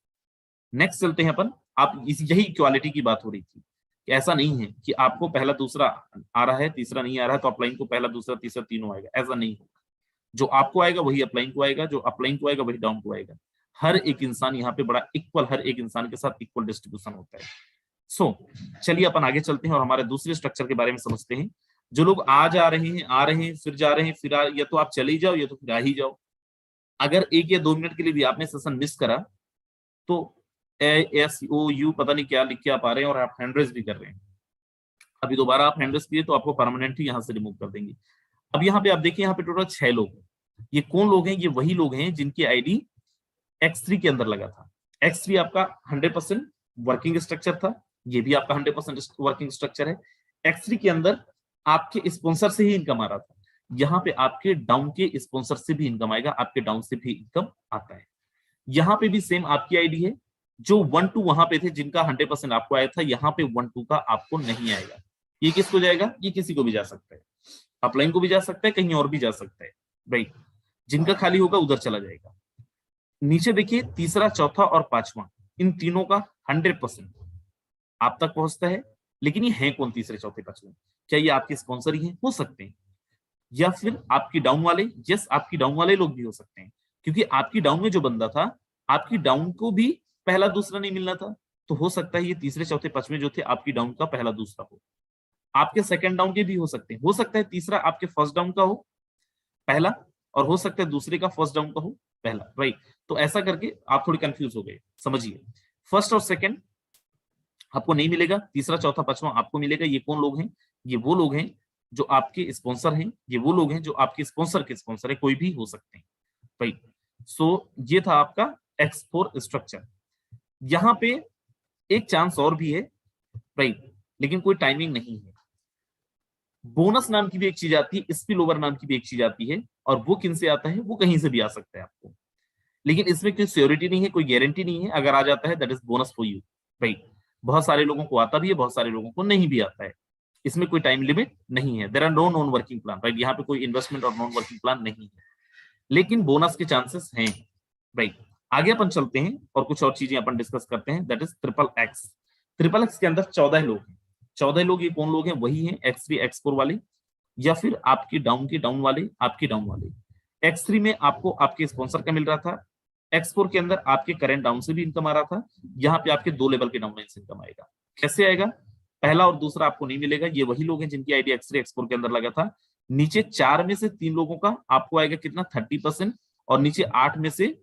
नेक्स्ट चलते हैं अपन, आप यही इक्वालिटी की बात हो रही थी कि ऐसा नहीं है कि आपको पहला दूसरा आ रहा है, तीसरा नहीं आ रहा है, तो अपलाइन को पहला दूसरा तीसरा तीनों आएगा, ऐसा नहीं होगा। जो आपको आएगा वही अपलाइन को आएगा, जो अपलाइन को आएगा वही डाउन को आएगा। हर एक इंसान यहाँ पे बड़ा इक्वल, हर एक इंसान के साथ इक्वल डिस्ट्रीब्यूशन होता है। सो चलिए अपन आगे चलते हैं और हमारे दूसरे स्ट्रक्चर के बारे में समझते हैं। जो लोग आ रहे हैं, फिर जा रहे हैं, फिर या तो आप चले ही जाओ या तो फिर आ ही जाओ। अगर 1 या 2 मिनट के लिए भी आपने सेशन मिस करा तो ASOU पता नहीं क्या लिख के आप आ रहे हैं और आप हैंड रेज भी कर रहे हैं, अभी दोबारा आप हैंड रेज किए तो आपको परमानेंटली यहाँ से रिमूव कर देंगे। अब यहाँ पे आप देखिए, यहाँ पे टोटल 6 लोग हैं। ये कौन लोग हैं? ये वही लोग हैं जिनकी आईडी X3 के अंदर लगा था। X3 आपका 100% वर्किंग स्ट्रक्चर था, ये भी आपका 100% वर्किंग स्ट्रक्चर है। X3 के अंदर आपके स्पॉन्सर से ही इनकम आ रहा था, यहाँ पे आपके डाउन के स्पॉन्सर से भी इनकम आएगा, आपके डाउन से भी इनकम आता है। यहाँ पे भी सेम आपकी आईडी है, जो 1 2 वहां पे थे जिनका 100% आपको आया था, यहाँ पे 1 2 का आपको नहीं आएगा। ये किसको जाएगा? ये किसी को भी जा सकता है, अपलाइन को भी जा सकता है, कहीं और भी जा सकता है, राइट। जिनका खाली होगा उधर चला जाएगा। नीचे देखिए, तीसरा, चौथा और पांचवा, इन तीनों का 100% आप तक पहुंचता है। लेकिन ये है कौन तीसरे, चौथे, पांचवे? क्या ये आपके स्पॉन्सर ही हैं? हो सकते हैं, या फिर आपकी डाउन वाले। यस, आपकी डाउन वाले लोग भी हो सकते हैं, क्योंकि आपकी डाउन में जो बंदा था, आपकी डाउन को भी पहला दूसरा नहीं मिलना था, तो हो सकता है ये तीसरे, चौथे, पांचवे जो थे आपकी डाउन का पहला दूसरा हो। आपके सेकंड डाउन के भी हो सकते हैं, हो सकता है तीसरा आपके फर्स्ट डाउन का हो पहला, और हो सकता है दूसरे का फर्स्ट डाउन का हो पहला, राइट। तो ऐसा करके आप थोड़ी कंफ्यूज हो गए, समझिए। फर्स्ट और सेकंड आपको नहीं मिलेगा, तीसरा, चौथा, पांचवा आपको मिलेगा। ये कौन लोग हैं? ये वो लोग हैं जो आपके स्पॉन्सर हैं, ये वो लोग हैं जो आपके स्पॉन्सर के स्पॉन्सर है, कोई भी हो सकते हैं, राइट। सो ये था आपका X4 स्ट्रक्चर। यहाँ पे एक चांस और भी है, राइट, लेकिन कोई टाइमिंग नहीं है। बोनस नाम की भी एक चीज आती है, स्पिल ओवर नाम की भी एक चीज आती है, और वो किन से आता है? वो कहीं से भी आ सकता है आपको, लेकिन इसमें कोई श्योरिटी नहीं है, कोई गारंटी नहीं है। अगर आ जाता है that is bonus for you, right. बहुत सारे लोगों को आता भी है, बहुत सारे लोगों को नहीं भी आता है। इसमें कोई टाइम लिमिट नहीं है। There are no non working plan, right. यहाँ पे कोई इन्वेस्टमेंट और नॉन वर्किंग प्लान नहीं है, लेकिन बोनस के चांसेस हैं, राइट। आगे अपन चलते हैं और कुछ और चीजें अपन डिस्कस करते हैं, दैट इज XXX। XXX के अंदर 14 लोग हैं। 14 लोग, ये कौन लोग हैं? वही हैं X3 X4 वाले, या फिर आपकी डाउन के डाउन वाले, आपके डाउन वाले। X3 में आपको आपके स्पॉन्सर का मिल रहा था, X4 के अंदर आपके करंट डाउन से भी इनकम आ रहा था। यहाँ पे आपके 2 लेवल के डाउन से इनकम आएगा। कैसे आएगा? पहला और दूसरा आपको नहीं मिलेगा। ये वही लोग हैं जिनकी आईडी X3 X4 के अंदर लगा था। नीचे 4 में से 3 लोगों का आपको आएगा कितना 30%, और नीचे 8 में से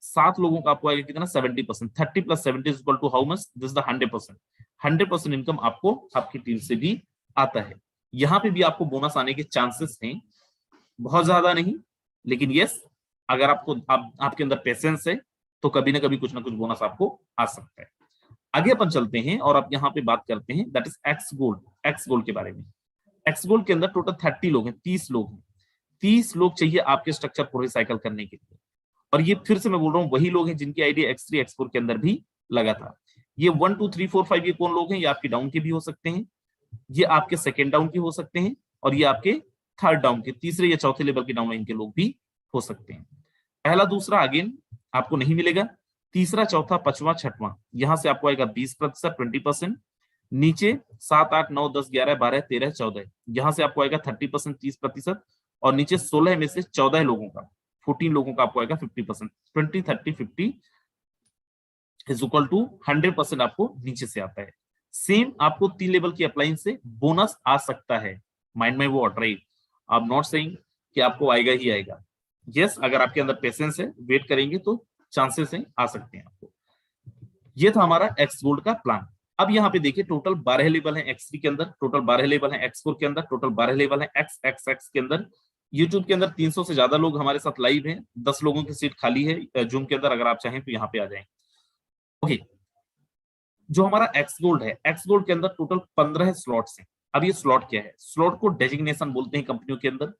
7 लोगों का आपको आएगा कितना 70%। 30 + 70 is equal to how much? This is the 100%। 100% income आपको आपकी टीम से भी आता है। यहाँ पे भी आपको बोनस आने के चांसेस हैं, बहुत ज्यादा नहीं, लेकिन यस, अगर आपके अंदर पेशेंस है तो कभी ना कभी कुछ ना कुछ बोनस आपको आ सकता है। आगे अपन चलते हैं और अब यहाँ पे बात करते हैं दैट इज एक्स गोल्ड के बारे में। एक्स गोल्ड के अंदर टोटल 30 लोग हैं, 30 लोग हैं। 30 लोग चाहिए आपके स्ट्रक्चर को रिसाइकल करने के लिए। और ये फिर से मैं बोल रहा हूँ वही लोग हैं जिनकी आईडी X3 X4 के अंदर भी लगा था। ये 1 2 3 4 5 ये कौन लोग हैं? ये आपके डाउन के भी हो सकते हैं, ये आपके सेकेंड डाउन के हो सकते हैं, और ये आपके थर्ड डाउन के, तीसरे या चौथे लेवल के डाउन लाइन के लोग भी हो सकते हैं। पहला दूसरा अगेन आपको नहीं मिलेगा। तीसरा चौथा पांचवा छठवां, यहां से आपको आएगा 20%, 20%। नीचे 7 8 9 10 11 12 13 14, यहां से आपको आएगा 30%, 30%। और नीचे 16 में से 14 लोगों का, 14 लोगों का आपको आएगा 50%। 20 30 50 इज इक्वल टू 100% आपको नीचे से आता है। सेम आपको 3 लेवल की अप्लाइंस से बोनस आ सकता है। माइंड में वो राइट, आप नॉट सेइंग कि आपको आएगा ही आएगा। यस, अगर आपके अंदर पेशेंस है, वेट करेंगे तो चांसेस हैं, आ सकते हैं आपको। ये था हमारा एक्स गोल्ड का प्लान। अब यहाँ पे देखिए टोटल 12 लेवल है X3 के अंदर, टोटल 12 लेवल है X4 के अंदर, टोटल 12 लेवल है XXX के अंदर। यूट्यूब के अंदर 300 से ज्यादा लोग हमारे साथ लाइव हैं, 10 लोगों की सीट खाली है जूम के अंदर, अगर आप चाहें तो यहाँ पे आ जाएं। ओके, जो हमारा एक्स गोल्ड है, एक्स गोल्ड के अंदर टोटल 15 स्लॉट्स हैं। अब ये स्लॉट क्या है? स्लॉट को डेजिग्नेशन बोलते हैं कंपनियों के अंदर,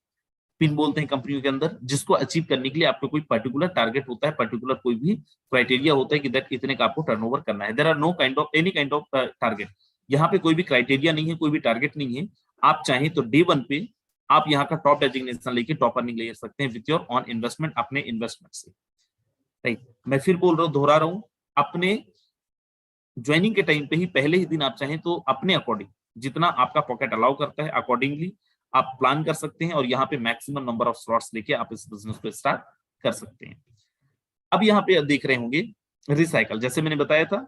पिन बोलते हैं कंपनियों के अंदर, जिसको अचीव करने के लिए आपको कोई पर्टिकुलर टारगेट होता है, पर्टिकुलर कोई भी क्राइटेरिया होता है कि दैट इतने का आपको टर्नओवर करना है। There are no kind of any kind of target. यहाँ पे कोई भी क्राइटेरिया नहीं है, कोई भी टारगेट नहीं है। आप चाहें तो डे 1 पे आप यहाँ का टॉप डेजिग्नेशन लेके टॉप अर्निंग ले सकते हैं विथ योर ऑन इन्वेस्टमेंट, अपने इन्वेस्टमेंट से। राइट, मैं फिर बोल रहा हूँ, दोहरा रहा हूँ, अपने ज्वाइनिंग के टाइम पे ही पहले ही दिन आप चाहें तो अपने अकॉर्डिंग, जितना आपका पॉकेट अलाउ करता है अकॉर्डिंगली आप प्लान कर सकते हैं, और यहाँ पे मैक्सिमम नंबर ऑफ स्लॉट्स लेके आप इस बिजनेस को स्टार्ट कर सकते हैं। अब यहाँ पे देख रहे होंगे रिसाइकल, जैसे मैंने बताया था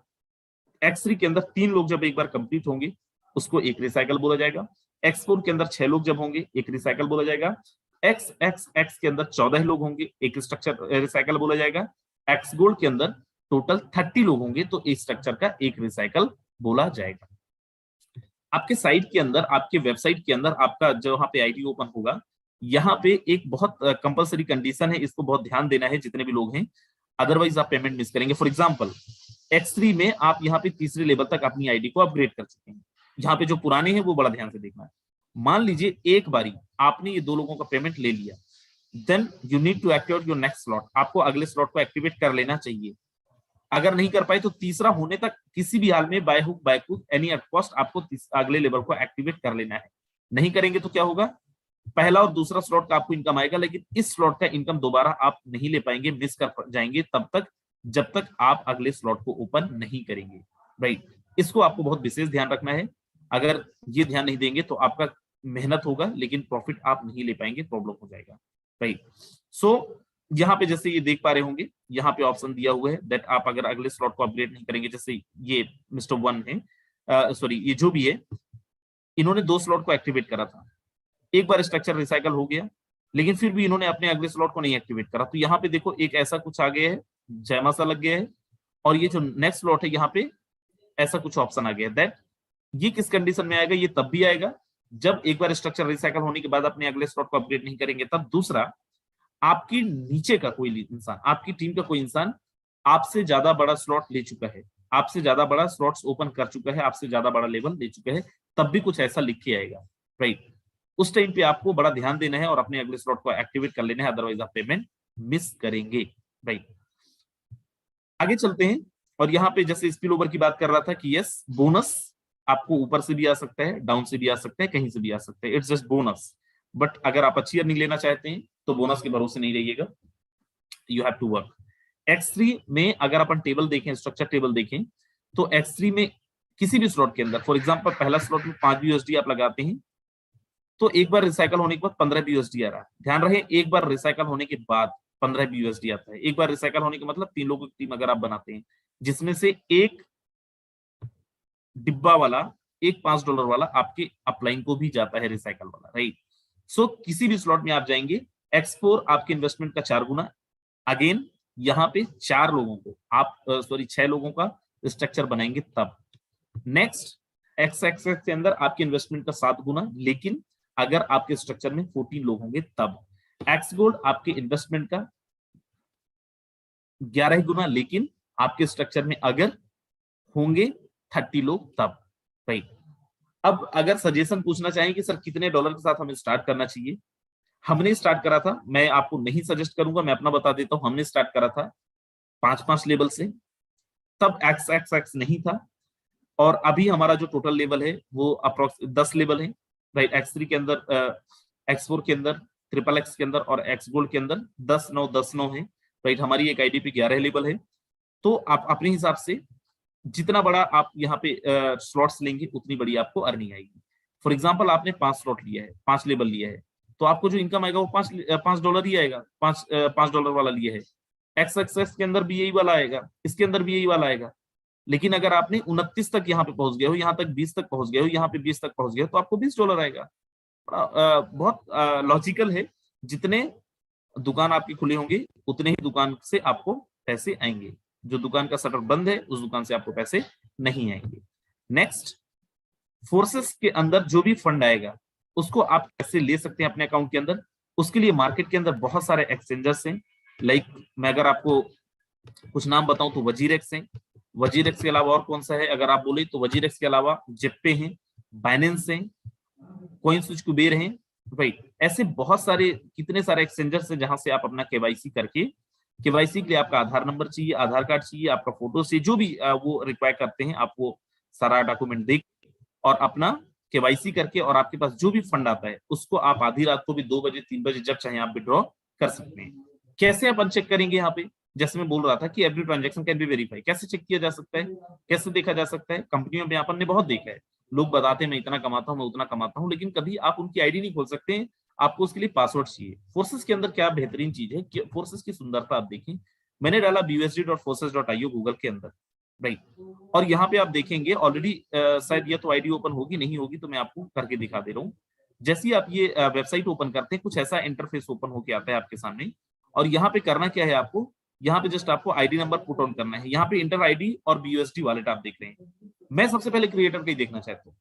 X3 के अंदर 3 लोग जब एक बार कंप्लीट होंगे उसको एक रिसाइकल बोला जाएगा। X4 के अंदर 6 लोग जब होंगे एक रिसाइकल बोला जाएगा। XXX के अंदर 14 लोग होंगे एक स्ट्रक्चर रिसाइकल बोला जाएगा। एक्स गोल्ड के अंदर टोटल 30 लोग होंगे तो एक स्ट्रक्चर का एक रिसाइकल बोला जाएगा। आपके साइट के अंदर, आपके वेबसाइट के अंदर आपका जो यहाँ पे आईडी ओपन होगा, यहाँ पे एक बहुत कंपलसरी कंडीशन है, इसको बहुत ध्यान देना है जितने भी लोग हैं, अदरवाइज आप पेमेंट मिस करेंगे। फॉर एग्जांपल X3 में आप यहाँ पे तीसरे लेवल तक अपनी आईडी को अपग्रेड कर चुके हैं। यहाँ पे जो पुराने हैं वो बड़ा ध्यान से देखना है। मान लीजिए एक बारी आपने ये 2 लोगों का पेमेंट ले लिया, then you need to activate your next slot. आपको अगले स्लॉट को एक्टिवेट कर लेना चाहिए। अगर नहीं कर पाए तो तीसरा होने तक किसी भी हाल में by hook by crook any at cost आपको अगले लेवल को एक्टिवेट कर लेना है। नहीं करेंगे तो क्या होगा? पहला और दूसरा स्लॉट का आपको इनकम आएगा, लेकिन इस स्लॉट का इनकम दोबारा आप नहीं ले पाएंगे, मिस कर जाएंगे तब तक जब तक आप अगले स्लॉट को ओपन नहीं करेंगे। राइट, इसको आपको बहुत विशेष ध्यान रखना है। अगर ये ध्यान नहीं देंगे तो आपका मेहनत होगा लेकिन प्रॉफिट आप नहीं ले पाएंगे, प्रॉब्लम हो जाएगा। राइट, सो यहाँ पे जैसे ये देख पा रहे होंगे, यहाँ पे ऑप्शन दिया हुआ है दैट आप अगर अगले स्लॉट को अपग्रेड नहीं करेंगे, जैसे ये मिस्टर 1 है, सॉरी ये जो भी है, इन्होंने 2 स्लॉट को एक्टिवेट करा था, एक बार स्ट्रक्चर रिसाइकल हो गया, लेकिन फिर भी इन्होंने अपने अगले स्लॉट को नहीं एक्टिवेट करा। तो यहाँ पे देखो एक ऐसा कुछ आ गया है, जैमा सा लग गया है, और ये जो नेक्स्ट स्लॉट है यहाँ पे ऐसा कुछ ऑप्शन आ गया है। दैट ये किस कंडीशन में आएगा? ये तब भी आएगा जब एक बार स्ट्रक्चर रिसाइकल होने के बाद अपने अगले स्लॉट को अपग्रेड नहीं करेंगे तब। दूसरा, आपकी नीचे का कोई इंसान, आपकी टीम का कोई इंसान आपसे ज्यादा बड़ा स्लॉट ले चुका है, आपसे ज्यादा बड़ा स्लॉट्स ओपन कर चुका है, आपसे ज्यादा बड़ा लेवल ले चुका है, तब भी कुछ ऐसा लिख के आएगा। राइट, उस टाइम पे आपको बड़ा ध्यान देना है और अपने अगले स्लॉट को एक्टिवेट कर लेना है, अदरवाइज आप पेमेंट मिस करेंगे। राइट, आगे चलते हैं। और यहाँ पे जैसे स्पिल ओवर की बात कर रहा था कि यस, बोनस आपको ऊपर से भी आ सकता है, डाउन से भी आ सकता है, कहीं से भी आ सकता है, इट्स जस्ट बोनस। बट अगर आप अच्छी अर्निंग लेना चाहते हैं तो बोनस के भरोसे नहीं रहिएगा, you have to work. X3 में अगर अपन टेबल देखें, स्ट्रक्चर टेबल देखें, तो X3 में किसी भी स्लॉट के अंदर, फॉर एग्जांपल पहला स्लॉट में 5 USD आप लगाते हैं तो एक बार रिसाइकल होने के बाद 15 USD आ रहा है। ध्यान रहे, एक बार रिसाइकल होने के बाद 15 USD आता है। एक बार रिसाइकल होने का मतलब 3 लोगों की टीम अगर आप बनाते हैं जिसमें से एक डिब्बा वाला, एक $5 वाला आपके अपलाइन को भी जाता है, रिसाइकल वाला, राइट। सो किसी भी स्लॉट में आप जाएंगे, X4 आपके इन्वेस्टमेंट का 4 गुना। अगेन यहाँ पे 4 लोगों को आप 6 लोगों का स्ट्रक्चर बनाएंगे तब। नेक्स्ट XXX के अंदर आपके इन्वेस्टमेंट का 7 गुना, लेकिन अगर आपके स्ट्रक्चर में 14 लोग होंगे तब। एक्स गोल्ड आपके इन्वेस्टमेंट का 11 गुना, लेकिन आपके स्ट्रक्चर में अगर होंगे 30 लोग तब, राइट। अब अगर सजेशन पूछना चाहें कि सर कितने डॉलर के साथ हमें स्टार्ट करना चाहिए, हमने स्टार्ट करा था, मैं आपको नहीं सजेस्ट करूंगा, मैं अपना बता देता हूं, हमने स्टार्ट करा था 5 लेवल से, तब XXX नहीं था, और अभी हमारा जो टोटल लेवल है वो अप्रोक्स 10 लेवल है, राइट। X3 के अंदर, X4 के अंदर, XXX के अंदर और X गोल्ड के अंदर 10-9 है, राइट। हमारी एक आईडी पे 11 लेवल है। तो आप अपने हिसाब से जितना बड़ा आप यहाँ पे स्लॉट्स लेंगे उतनी बड़ी आपको अर्निंग आएगी। फॉर एग्जांपल आपने 5 स्लॉट लिया है, 5 लेवल लिया है, तो आपको जो इनकम आएगा वो $5 ही आएगा, $5 वाला लिया है। XXX के अंदर भी यही वाला आएगा, इसके अंदर भी यही वाला आएगा। लेकिन अगर आपने 29 तक यहाँ पे पहुंच गए हो, यहाँ तक 20 तक पहुंच गए हो, यहाँ पे 20 तक पहुंच गए हो, तो आपको $20 आएगा। बहुत लॉजिकल है। जितने दुकान आपकी खुले होंगे उतने ही दुकान से आपको पैसे आएंगे। जो दुकान का शटर बंद है उस दुकान से आपको पैसे नहीं आएंगे। नेक्स्ट, फोर्सेस के अंदर जो भी फंड आएगा उसको आप कैसे ले सकते हैं अपने अकाउंट के अंदर। उसके लिए मार्केट के अंदर बहुत सारे एक्सचेंजर्स हैं। लाइक मैं अगर आपको कुछ नाम बताऊं तो वजीरेक्स है, वजीरेक्स के अलावा और कौन सा है अगर आप बोले तो वजीरेक्स के अलावा जेपे हैं, बाइनेंस हैं, कॉइनस्विच कुबेर हैं, राइट। ऐसे बहुत सारे कितने सारे एक्सचेंजर्स हैं जहां से आप अपना केवाईसी करके, केवाईसी के लिए आपका आधार नंबर चाहिए, आधार कार्ड चाहिए, आपका फोटो चाहिए, जो भी वो रिक्वायर करते हैं, आप वो सारा डॉक्यूमेंट देख और अपना केवाईसी करके, और आपके पास जो भी फंड आता है उसको आप आधी रात को भी 2 बजे 3 बजे जब चाहे आप विड्रॉ कर सकते हैं। कैसे आप अनचेक करेंगे यहाँ पे, जैसे मैं बोल रहा था कि every transaction can be verify, कैसे चेक किया जा सकता है, कैसे देखा जा सकता है। कंपनियों में अपन ने बहुत देखा है, लोग बताते हैं मैं इतना कमाता हूं, मैं उतना कमाता हूं, लेकिन कभी आप उनकी आईडी नहीं खोल सकते हैं, आपको उसके लिए पासवर्ड चाहिए। फोर्सेस के अंदर क्या बेहतरीन चीज है कि फोर्सेस की सुंदरता आप देखें, मैंने डाला busd.forces.io गूगल के अंदर, राइट। और यहाँ पे आप देखेंगे ऑलरेडी शायद ये तो आईडी ओपन होगी, नहीं होगी तो मैं आपको करके दिखा दे रहा हूँ। जैसे ही आप ये वेबसाइट ओपन करते हैं कुछ ऐसा इंटरफेस ओपन होके आता है आपके सामने, और यहाँ पे करना क्या है आपको, यहाँ पे जस्ट आपको आईडी नंबर पुट ऑन करना है। यहाँ पे इंटर आईडी और BUSD वॉलेट आप देख रहे हैं। मैं सबसे पहले क्रिएटर का ही देखना चाहता हूँ।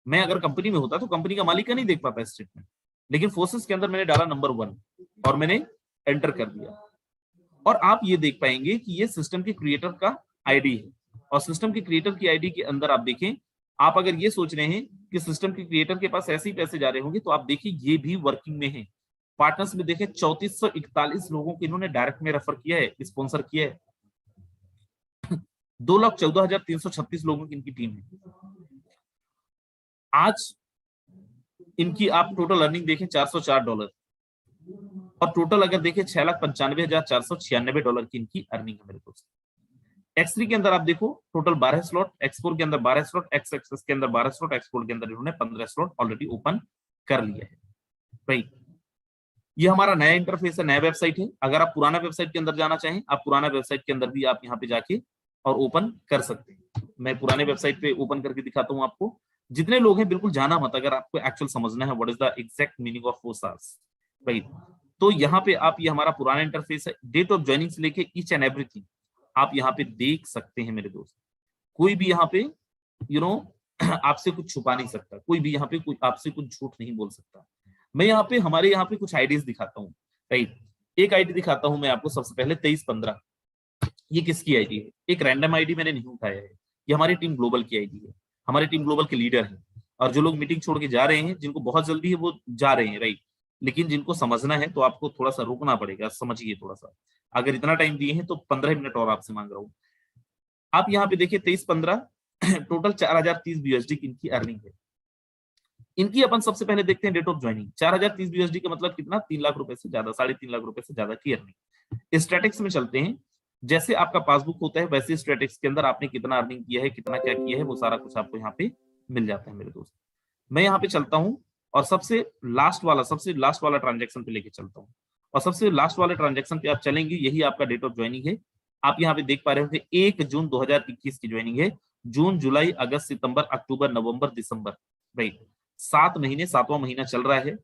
मैं अगर कंपनी में होता तो कंपनी का मालिक का नहीं देख पाता स्टेटमेंट, लेकिन फोर्सेस के अंदर मैंने डाला नंबर 1 और मैंने एंटर कर दिया, और आप ये देख पाएंगे कि ये सिस्टम के क्रिएटर का आईडी है। और सिस्टम के क्रिएटर की आईडी के अंदर आप देखें, आप अगर ये सोच रहे हैं कि सिस्टम के क्रिएटर के पास ऐसे ही पैसे जा रहे होंगे, तो आप देखिए ये भी वर्किंग में है। पार्टनर्स में देखें 3441 लोगों को इन्होंने डायरेक्ट में रेफर किया है, स्पॉन्सर किया है। 2,14,336 लोगों की इनकी टीम है। आज इनकी आप टोटल अर्निंग देखें $404, और टोटल अगर देखें $6,95,496 की इनकी अर्निंग है मेरे दोस्त। X3 के अंदर आप देखो टोटल 12 स्लॉट, X4 के अंदर 12 स्लॉट, XXX के अंदर 12 स्लॉट, X गोल्ड के अंदर इन्होंने 15 स्लॉट ऑलरेडी ओपन कर लिया है, राइट। ये हमारा नया इंटरफेस है, नया वेबसाइट है। अगर आप पुराना वेबसाइट के अंदर जाना चाहें, आप पुराना वेबसाइट के अंदर भी आप यहाँ पे जाके और ओपन कर सकते हैं। मैं पुराने वेबसाइट पे ओपन करके दिखाता हूँ आपको। जितने लोग हैं बिल्कुल जाना मत, अगर आपको एक्चुअल समझना है what is the exact meaning of forces, right. तो यहाँ पे आप, ये हमारा पुराना इंटरफेस है, डेट ऑफ ज्वाइनिंग से लेके ईच एंड एवरीथिंग आप यहाँ पे देख सकते हैं मेरे दोस्त। कोई भी यहाँ पे आपसे कुछ छुपा नहीं सकता, कोई भी यहाँ पे कोई आपसे कुछ झूठ नहीं बोल सकता। मैं यहाँ पे हमारे यहाँ पे कुछ आईडीज दिखाता हूँ, राइट। एक आईडी दिखाता हूँ मैं आपको सबसे पहले 2315। ये किसकी आईडी है? एक रैंडम आईडी मैंने नहीं उठाया है, ये हमारी टीम ग्लोबल की आईडी है। हमारी टीम ग्लोबल के लीडर हैं, और जो लोग मीटिंग छोड़ के जा रहे हैं, जिनको बहुत जल्दी है वो जा रहे हैं, राइट। लेकिन जिनको समझना है तो आपको थोड़ा सा रुकना पड़ेगा, समझिए थोड़ा सा। अगर इतना टाइम दिए हैं तो 15 मिनट और आपसे मांग रहा हूँ। आप यहाँ पे देखिए 2315 टोटल 4030 BUSD की इनकी अर्निंग है। इनकी अपन सबसे पहले देखते हैं डेट ऑफ ज्वाइनिंग। 4030 BUSD का मतलब कितना, 3 लाख रुपए से ज्यादा, 3.5 लाख रुपए से ज्यादा की अर्निंग। स्टैटिक्स में चलते हैं, जैसे आपका पासबुक होता है वैसे स्टैटिक्स के अंदर आपने कितना अर्निंग किया है, कितना क्या किया है, वो सारा कुछ आपको यहाँ पे मिल जाता है मेरे दोस्त। मैं यहाँ पे चलता हूँ और सबसे लास्ट वाला ट्रांजेक्शन पे लेके चलता हूँ, और सबसे लास्ट वाले ट्रांजेक्शन पे आप चलेंगे, यही आपका डेट ऑफ ज्वाइनिंग है। आप यहाँ पे देख पा रहे हो कि 1 जून 2021 की ज्वाइनिंग है, जून, जुलाई, अगस्त, सितंबर, अक्टूबर, नवंबर, दिसंबर, राइट, 7 महीने, 7वां महीना चल रहा है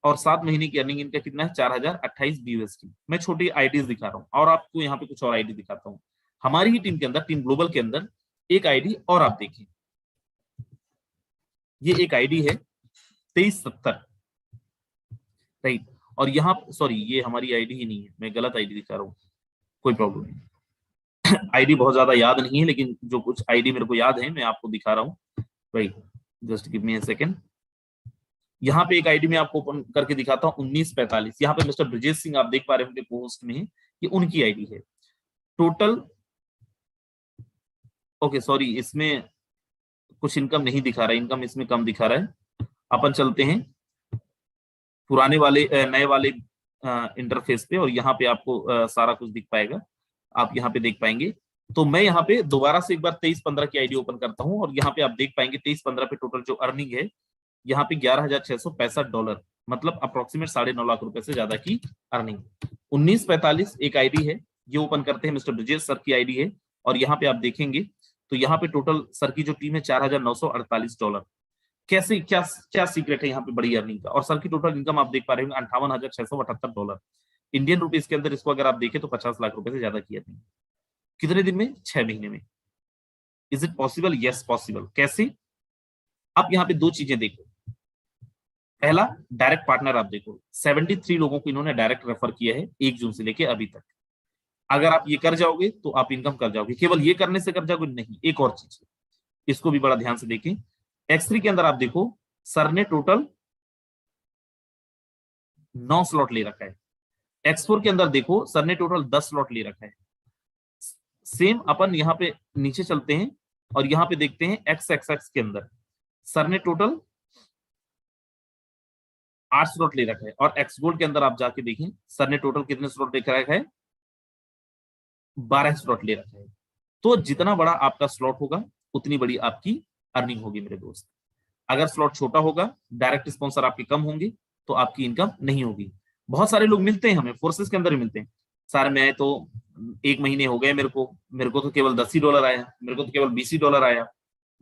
और 7 महीने की अर्निंग इनका कितना है, 4028 BUSD। मैं छोटी आईडीज दिखा रहा हूँ और आपको यहाँ पे कुछ और आईडी दिखाता हूँ। हमारी ही टीम के अंदर, टीम ग्लोबल के अंदर एक आईडी और आप देखें, ये एक आईडी है 2370, राइट, और यहाँ सॉरी ये हमारी आईडी ही नहीं है, मैं गलत आईडी दिखा रहा हूँ, कोई प्रॉब्लम नहीं। आईडी बहुत ज्यादा याद नहीं है, लेकिन जो कुछ आईडी मेरे को याद है मैं आपको दिखा रहा हूँ, right, just give me a second. यहाँ पे एक आईडी में आपको ओपन करके दिखाता हूँ 1945, यहाँ पे मिस्टर ब्रजेश सिंह आप देख पा रहे होंगे पोस्ट में, ये उनकी आईडी है। टोटल ओके सॉरी, इसमें कुछ इनकम नहीं दिखा रहा है, इनकम इसमें कम दिखा रहा है। अपन चलते हैं पुराने वाले नए वाले इंटरफेस पे और यहाँ पे आपको सारा कुछ दिख पाएगा, आप यहाँ पे देख पाएंगे। तो मैं यहाँ पे दोबारा से एक बार 2315 की आईडी ओपन करता हूँ और यहाँ पे आप देख पाएंगे 2315 पे टोटल जो अर्निंग है यहाँ पे $11,665, मतलब अप्रोक्सीमेट 9.5 लाख रुपए से ज्यादा की अर्निंग। 1945 एक आईडी है, ये ओपन करते हैं, मिस्टर ब्रजेश सर की आईडी है और यहाँ पे आप देखेंगे तो यहाँ पे टोटल सर की जो टीम है $4,948। कैसे, क्या क्या सीक्रेट है यहाँ पे बड़ी अर्निंग का। और सर की टोटल इनकम आप देख पा रहे होंगे $58,678 इंडियन रुपीज के अंदर। इसको अगर आप देखें तो 50 लाख रुपए से ज्यादा की अर्निंग कितने दिन में, 6 महीने में। Is it possible? Yes possible. कैसे? आप यहाँ पे दो चीजें देखो। पहला, डायरेक्ट पार्टनर आप देखो, 73 लोगों को इन्होंने डायरेक्ट रेफर किया है 1 जून से लेके अभी तक। अगर आप ये कर जाओगे तो आप इनकम कर जाओगे। केवल ये करने से कर जाओगे नहीं, एक और चीज, इसको भी बड़ा ध्यान से देखें। X3 के अंदर आप देखो सर ने टोटल 9 स्लॉट ले रखा है। X4 के अंदर देखो सर ने टोटल 10 स्लॉट ले रखा है। सेम अपन यहाँ पे नीचे चलते हैं और यहाँ पे देखते हैं XXX के अंदर सर ने टोटल 8 स्लॉट ले रखा है और X गोल्ड के अंदर आप जाके देखें सर ने टोटल कितने स्लॉट ले रखा है, 12 स्लॉट ले रखा है। तो जितना बड़ा आपका स्लॉट होगा उतनी बड़ी आपकी अर्निंग होगी मेरे दोस्त। अगर स्लॉट छोटा होगा, डायरेक्ट स्पॉन्सर आपके कम होंगे तो आपकी इनकम नहीं होगी। बहुत सारे लोग मिलते हैं हमें, फोर्सेस के अंदर ही मिलते हैं, सर मैं तो 1 महीने हो गए मेरे को तो केवल $10 आया, मेरे को तो केवल $20 आया।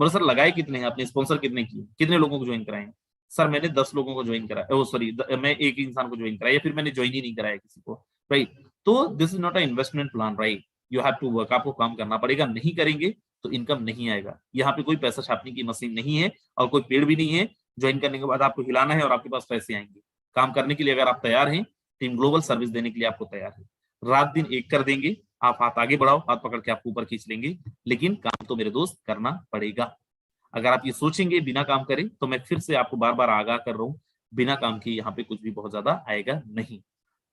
बोलो सर लगाए कितने हैं आपने, स्पॉन्सर कितने किए, कितने लोगों को ज्वाइन कराए? सर मैंने 10 लोगों को ज्वाइन कराया, सॉरी मैं एक इंसान को ज्वाइन कराया, फिर मैंने ज्वाइन ही नहीं कराया किसी को, राइट। तो this is not a investment plan, right. You have to work, आपको काम करना पड़ेगा, नहीं करेंगे तो इनकम नहीं आएगा। यहाँ पे कोई पैसा छापने की मशीन नहीं है और कोई पेड़ भी नहीं है। ज्वाइन करने के बाद आपको हिलाना है और आपके पास पैसे आएंगे। काम करने के लिए अगर आप तैयार हैं, टीम ग्लोबल सर्विस देने के लिए आपको तैयार है। रात दिन एक कर देंगे, आप हाथ आगे बढ़ाओ, हाथ पकड़ के आपको ऊपर खींच लेंगे, लेकिन काम तो मेरे दोस्त करना पड़ेगा। अगर आप ये सोचेंगे बिना काम करे, तो मैं फिर से आपको बार बार आगाह कर रहा हूँ, बिना काम के यहाँ पे कुछ भी बहुत ज्यादा आएगा नहीं।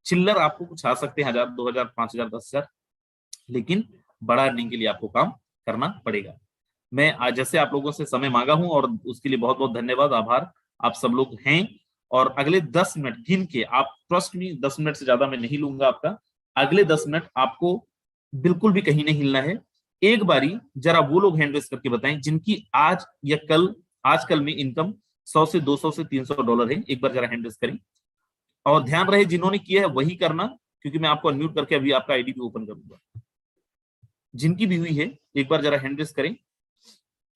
चिल्लर आपको कुछ आ सकते हैं, 1000, 2000, 5000, 10,000, लेकिन बड़ा अर्निंग के लिए आपको काम करना पड़ेगा। मैं आज जैसे आप लोगों से समय मांगा हूं और उसके लिए बहुत बहुत धन्यवाद, आभार आप सब लोग हैं। और अगले 10 मिनट गिन के, आप ट्रस्ट मी 10 मिनट से ज्यादा मैं नहीं लूंगा आपका। अगले 10 मिनट आपको बिल्कुल भी कहीं नहीं हिलना है। एक बारी जरा वो लोग हैंड रेस करके बताएं जिनकी आज या कल, आजकल में इनकम 100 से 200 से $300 है। एक बार जरा हैंड रेस करें और ध्यान रहे जिन्होंने किया है वही करना, क्योंकि मैं आपको अनम्यूट करके अभी आपका आईडी भी ओपन करूंगा। जिनकी भी हुई है एक बार जरा हैंड रेस करें।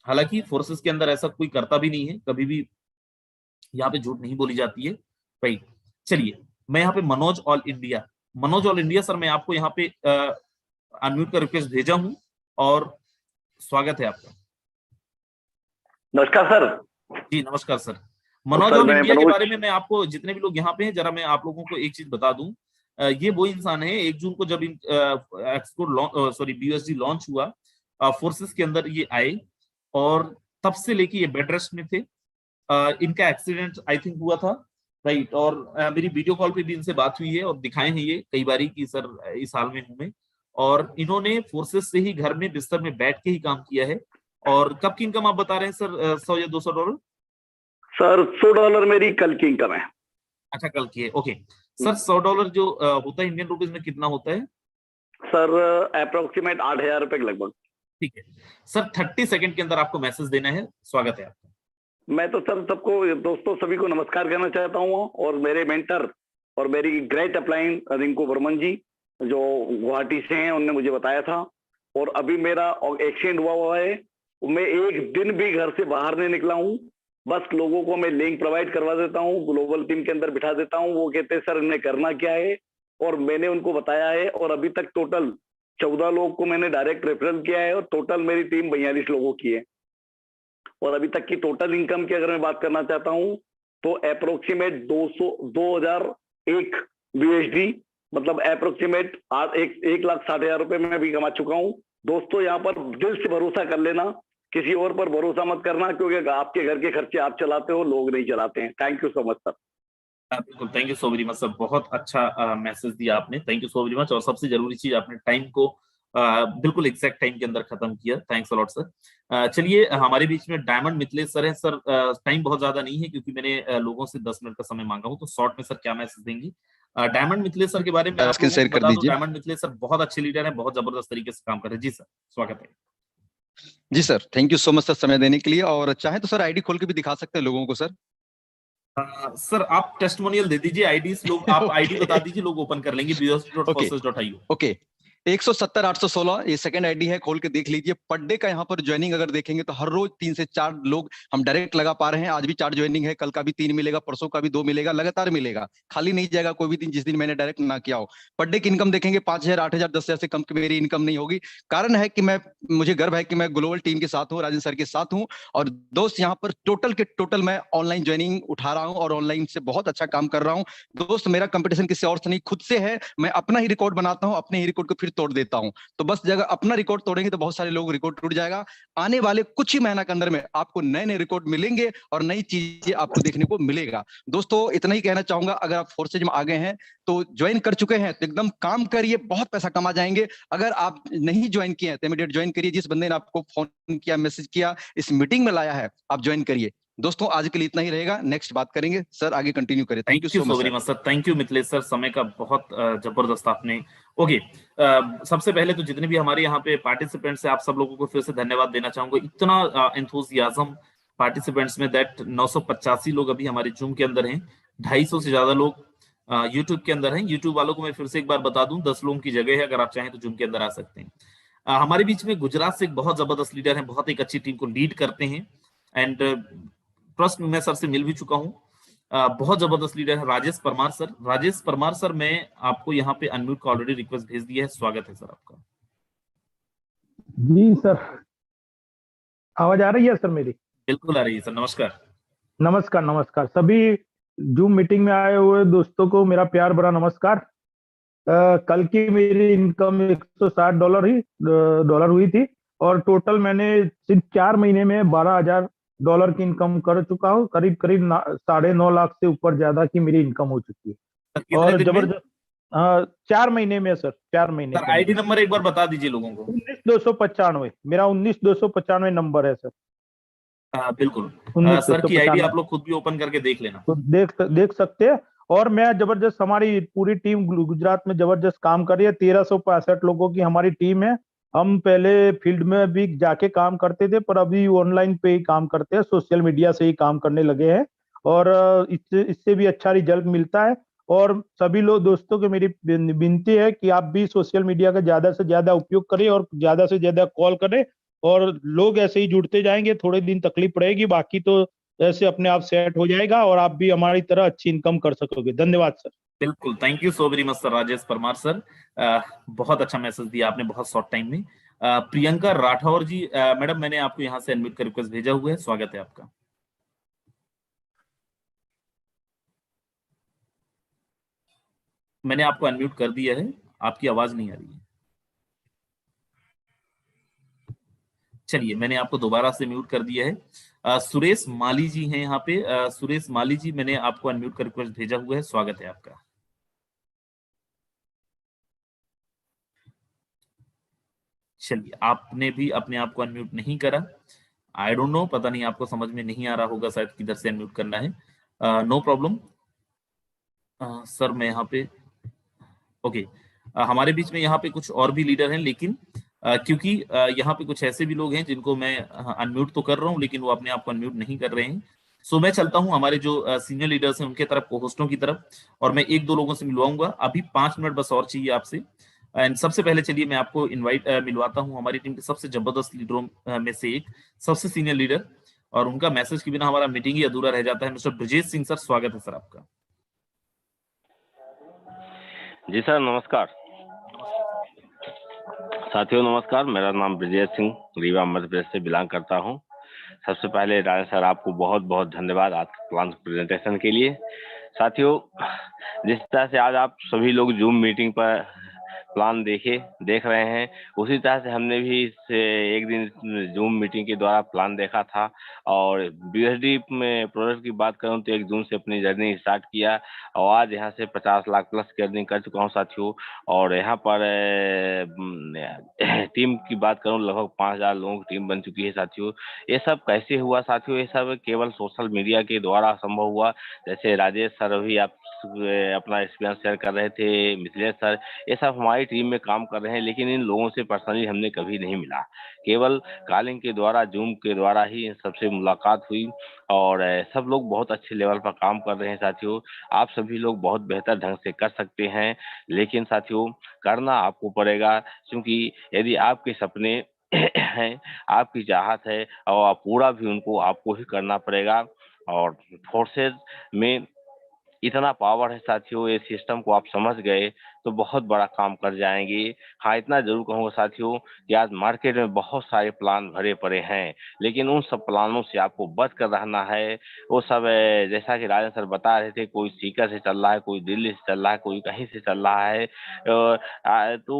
हालांकि फोर्सेस के अंदर ऐसा कोई करता भी नहीं है, कभी भी यहाँ पे झूठ नहीं बोली जाती है, राइट। चलिए मैं यहाँ पे मनोज ऑल इंडिया सर, मैं आपको यहाँ पे अनम्यूट का रिक्वेस्ट भेजा हूँ और स्वागत है आपका। नमस्कार सर। जी नमस्कार सर। मनोज ऑल इंडिया के बारे में मैं आपको, जितने भी लोग यहाँ पे हैं, जरा मैं आप लोगों को एक चीज बता दूं। ये वो इंसान है, 1 जून को जब BUSD लॉन्च हुआ, फोर्सेस के अंदर ये आए और तब से लेके ये बेड रेस्ट में थे। इनका एक्सीडेंट आई थिंक हुआ था, राइट। और मेरी वीडियो कॉल पे भी इनसे बात हुई है और दिखाए हैं ये कई बारी कि सर इस हाल में हूं मैं। और इन्होंने फोर्सेस से ही घर में बिस्तर में बैठ के ही काम किया है। और कब की इनकम आप बता रहे हैं सर, 100 या $200? सर $100 मेरी कल की इनकम है। अच्छा कल की है, ओके सर। $100 जो होता है इंडियन रुपीज में कितना होता है सर? अप्रोक्सीमेट 8,000 रुपए के लगभग। ठीक है सर, 30 सेकंड के अंदर आपको मैसेज देना है। स्वागत है आपका। मैं तो सर सबको, दोस्तों सभी को नमस्कार करना चाहता हूँ। और मेरे मेंटर और मेरी ग्रेट अपलाइन रिंकू बर्मन जी, जो गुवाहाटी से हैं, उनने मुझे बताया था। और अभी मेरा एक्सचेंज हुआ है मैं एक दिन भी घर से बाहर नहीं निकला हूँ। बस लोगों को मैं लिंक प्रोवाइड करवा देता हूँ, ग्लोबल टीम के अंदर बिठा देता हूँ, वो कहते हैं सर इन्हें करना क्या है, और मैंने उनको बताया है। और अभी तक टोटल 14 लोग को मैंने डायरेक्ट रेफरल किया है, और टोटल मेरी टीम 42 लोगों की है। और अभी तक की टोटल इनकम की अगर मैं बात करना चाहता हूँ तो अप्रोक्सीमेट 2001 USD, मतलब अप्रोक्सीमेट 1,60,000 रुपए मैं अभी कमा चुका हूँ। दोस्तों यहाँ पर दिल से भरोसा कर लेना, किसी और पर भरोसा मत करना, क्योंकि आपके घर के खर्चे आप चलाते हो, लोग नहीं चलाते हैं। Thank you so much sir. बिल्कुल, thank you so very much sir, बहुत अच्छा मैसेज दिया आपने, thank you so very much. और सबसे जरूरी चीज, आपने टाइम को बिल्कुल एग्जैक्ट टाइम के अंदर खत्म किया, थैंक्स अ लॉट सर। चलिए, हमारे बीच में डायमंड मिथिलेश सर हैं। सर, टाइम बहुत ज्यादा नहीं है क्योंकि मैंने लोगों से 10 मिनट का समय मांगा हूं, तो शॉर्ट में सर क्या मैसेज देंगी? डायमंड मिथिलेश सर के बारे में आप स्क्रीन लोगों शेयर को कर बता दूं, दीजिए। डायमंड मिथिलेश सर बहुत अच्छे लीडर हैं, बहुत जबरदस्त तरीके से काम कर रहे हैं। जी सर, स्वागत है। जी sir, thank you so much sir समय देने के लिए। और चाहे तो सर आईडी खोल के भी दिखा सकते हैं लोगों को सर। सर आप टेस्टिमोनियल दे दीजिए, आईडीज लोग, आप आईडी बता दीजिए, लोग ओपन कर लेंगे, ओके bus.forces.io। ओके 170,816 ये सेकंड आईडी है, खोल के देख लीजिए। पर डे का यहाँ पर ज्वाइनिंग अगर देखेंगे तो हर रोज 3 से 4 लोग हम डायरेक्ट लगा पा रहे हैं। आज भी 4 ज्वाइनिंग है, कल का भी 3 मिलेगा, परसों का भी 2 मिलेगा, लगातार मिलेगा, खाली नहीं जाएगा कोई भी दिन जिस दिन मैंने डायरेक्ट ना किया हो। पर डे की इनकम देखेंगे 5,000, 8,000, 10,000 से कम की मेरी इनकम नहीं होगी। कारण है कि मुझे गर्व है कि मैं ग्लोबल टीम के साथ हूँ, राजन सर के साथ हूँ। और दोस्त यहाँ पर टोटल के टोटल मैं ऑनलाइन ज्वाइनिंग उठा रहा हूँ और ऑनलाइन से बहुत अच्छा काम कर रहा हूँ। दोस्त मेरा कंपटीशन किसी और से नहीं, खुद से है। मैं अपना ही रिकॉर्ड बनाता हूँ, अपने ही रिकॉर्ड को फिर तोड़ देता हूँ। तो बस जगह अपना रिकॉर्ड तोड़ेंगे तो बहुत सारे लोग रिकॉर्ड टूट जाएगा। आने वाले कुछ ही महीना के अंदर में आपको नए नए रिकॉर्ड मिलेंगे और नई चीजें आपको देखने को मिलेगा। दोस्तों इतना ही कहना चाहूंगा, अगर आप फोर्सेज में आ गए हैं तो ज्वाइन कर चुके हैं तो एकदम काम करिए, बहुत पैसा कमा जाएंगे। अगर आप नहीं ज्वाइन किए हैं तो इमीडिएट ज्वाइन करिए। जिस बंदे ने आपको फोन किया, मैसेज किया, इस मीटिंग में लाया है, आप ज्वाइन करिए। दोस्तों आज के लिए इतना ही रहेगा, नेक्स्ट बात करेंगे। सर आगे कंटिन्यू करें। Thank you so much very much sir, thank you Mithilesh sir, समय का बहुत जबरदस्त आपने। ओके, सबसे पहले तो जितने भी हमारे यहाँ पे पार्टिसिपेंट्स हैं, आप सब लोगों को फिर से धन्यवाद देना चाहूंगा। इतना एंथुसियाज्म पार्टिसिपेंट्स में, दैट 985 लोग अभी हमारे जूम के अंदर हैं, 250 से ज्यादा लोग यूट्यूब के अंदर हैं। यूट्यूब वालों को मैं फिर से एक बार बता दूं, 10 लोगों की जगह है, अगर आप चाहें तो जूम के अंदर आ सकते हैं। हमारे बीच में गुजरात से एक बहुत जबरदस्त लीडर है, बहुत एक अच्छी टीम को लीड करते हैं, एंड ट्रस्ट में मैं सर से मिल भी चुका हूँ। बहुत जबरदस्त लीडर है राजेश परमार सर। राजेश परमार सर, मैं आपको यहाँ पे अनम्यूट का ऑलरेडी रिक्वेस्ट भेज दिया है, स्वागत है सर आपका। जी सर, आवाज आ रही है सर मेरी? बिल्कुल आ रही है सर, नमस्कार। नमस्कार नमस्कार, सभी जूम मीटिंग में आए हुए दोस्तों को मेरा प्यार भरा नमस्कार। कल की मेरी इनकम $160 हुई थी, और टोटल मैंने सिर्फ 4 महीने में $12,000 की इनकम कर चुका हूँ। करीब करीब 9.5 लाख से ऊपर ज्यादा की मेरी इनकम हो चुकी है। और जबरदस्त 4 महीने में सर, 4 महीने। सर आईडी नंबर एक बार बता दीजिए लोगों को। 19,295 मेरा 19,295 नंबर है सर। बिल्कुल, 19,295 सर की आईडी आप लोग खुद भी ओपन करके देख लेना, तो देख सकते हैं। और मैं जबरदस्त, हमारी पूरी टीम गुजरात में जबरदस्त काम कर रही है। 1365 लोगों की हमारी टीम है। हम पहले फील्ड में भी जाके काम करते थे, पर अभी ऑनलाइन पे ही काम करते हैं, सोशल मीडिया से ही काम करने लगे हैं, और इससे भी अच्छा रिजल्ट मिलता है। और सभी लोग दोस्तों को मेरी विनती है कि आप भी सोशल मीडिया का ज्यादा से ज्यादा उपयोग करें और ज्यादा से ज्यादा कॉल करें, और लोग ऐसे ही जुड़ते जाएंगे। थोड़े दिन तकलीफ पड़ेगी, बाकी तो ऐसे अपने आप सेट हो जाएगा, और आप भी हमारी तरह अच्छी इनकम कर सकोगे। धन्यवाद सर। बिल्कुल, thank you so very much sir Rajesh Parmar sir, बहुत अच्छा मैसेज दिया आपने बहुत शॉर्ट टाइम में। प्रियंका राठौर जी, मैडम मैंने आपको यहाँ से अनम्यूट का रिक्वेस्ट भेजा हुआ है, स्वागत है आपका। मैंने आपको अनम्यूट कर दिया है, आपकी आवाज नहीं आ रही है। चलिए, मैंने आपको दोबारा से म्यूट कर दिया है। सुरेश माली जी हैं यहाँ पे। सुरेश माली जी, मैंने आपको अनम्यूट का रिक्वेस्ट भेजा हुआ है, स्वागत है आपका। चलिए, आपने भी अपने आप को अनम्यूट नहीं करा, आई डोंट नो, पता नहीं आपको समझ में नहीं आ रहा होगा शायद किधर से अनम्यूट करना है। नो प्रॉब्लम सर, मैं यहाँ पे ओके। हमारे बीच में यहाँ पे कुछ और भी लीडर हैं, लेकिन क्योंकि यहाँ पे कुछ ऐसे भी लोग हैं जिनको मैं अनम्यूट तो कर रहा हूँ, लेकिन वो अपने आप को अनम्यूट नहीं कर रहे हैं। सो मैं चलता हूँ हमारे जो सीनियर लीडर्स हैं उनके तरफ, को होस्टों की तरफ, और मैं 1-2 लोगों से मिलवाऊंगा। अभी 5 मिनट बस और चाहिए आपसे। एंड सबसे पहले चलिए मैं आपको इनवाइट मिलवाता हूं हमारी टीम के सबसे जबरदस्त लीडरों में से एक, सबसे सीनियर लीडर, और उनका मैसेज के बिना हमारा मीटिंग ही अधूरा रह जाता है। मिस्टर ब्रजेश सिंह सर, स्वागत है सर आपका। जी सर, नमस्कार। साथियों नमस्कार, मेरा नाम ब्रजेश सिंह रीवा मध्य प्रदेश से बिलोंग करता हूं। सबसे पहले राजन सर आपको बहुत बहुत धन्यवाद आज प्लान प्रेजेंटेशन के लिए। साथियों, जिस तरह से आज आप सभी लोग जूम मीटिंग पर प्लान देख रहे हैं, उसी तरह से हमने भी एक दिन जूम मीटिंग के द्वारा प्लान देखा था और BUSD में प्रोडक्ट की बात करूं तो 1 जून से अपनी जर्नी स्टार्ट किया और आज यहां से 50 लाख प्लस की अर्निंग कर चुका हूं साथियों। और यहां पर टीम की बात करूं, लगभग 5000 लोगों की टीम बन चुकी है साथियों। ये सब कैसे हुआ साथियों? ये सब केवल सोशल मीडिया के द्वारा संभव हुआ। जैसे राजेश सर भी आप अपना एक्सपीरियंस शेयर कर रहे थे, मिथिलेश सर, ये सब हमारी टीम में काम कर रहे हैं, लेकिन इन लोगों से पर्सनली हमने कभी नहीं मिला। केवल कॉलिंग के द्वारा, जूम के द्वारा ही इन सबसे मुलाकात हुई और सब लोग बहुत अच्छे लेवल पर काम कर रहे हैं साथियों। आप सभी लोग बहुत बेहतर ढंग से कर सकते हैं, लेकिन साथियों करना आपको पड़ेगा, क्योंकि यदि आपके सपने हैं, आपकी चाहत है और पूरा भी उनको आपको ही करना पड़ेगा। और फोर्सेज में इतना पावर है साथियों, ये सिस्टम को आप समझ गए तो बहुत बड़ा काम कर जाएंगे। हाँ, इतना जरूर कहूँगा साथियों कि आज मार्केट में बहुत सारे प्लान भरे पड़े हैं, लेकिन उन सब प्लानों से आपको बच कर रहना है। वो सब जैसा कि राजन सर बता रहे थे, कोई सीकर से चल रहा है, कोई दिल्ली से चल रहा है, कोई कहीं से चल रहा है। तो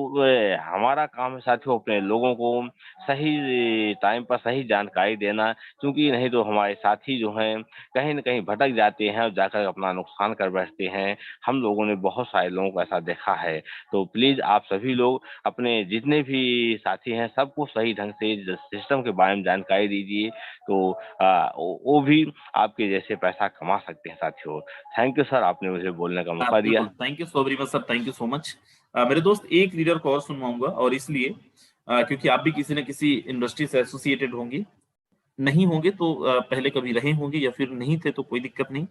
हमारा काम है साथियों अपने लोगों को सही टाइम पर सही जानकारी देना, क्योंकि नहीं तो हमारे साथी जो हैं कहीं न कहीं भटक जाते हैं और जाकर अपना नुकसान कर बैठते हैं। हम लोगों ने बहुत सारे लोगों को ऐसा देखा है। तो प्लीज आप सभी लोग अपने जितने भी साथी हैं सबको सही ढंग से सिस्टम के बारे में जानकारी दीजिए, तो वो भी आपके जैसे पैसा कमा सकते हैं साथियों। थैंक यू सर, आपने मुझे बोलने का मौका दिया। Thank you so very much sir, thank you so much. मेरे दोस्त, एक लीडर को और सुनवाऊंगा, और इसलिए क्योंकि आप भी किसी न किसी इंडस्ट्री से एसोसिएटेड होंगे, नहीं होंगे तो पहले कभी रहे होंगे, या फिर नहीं थे तो कोई दिक्कत नहीं।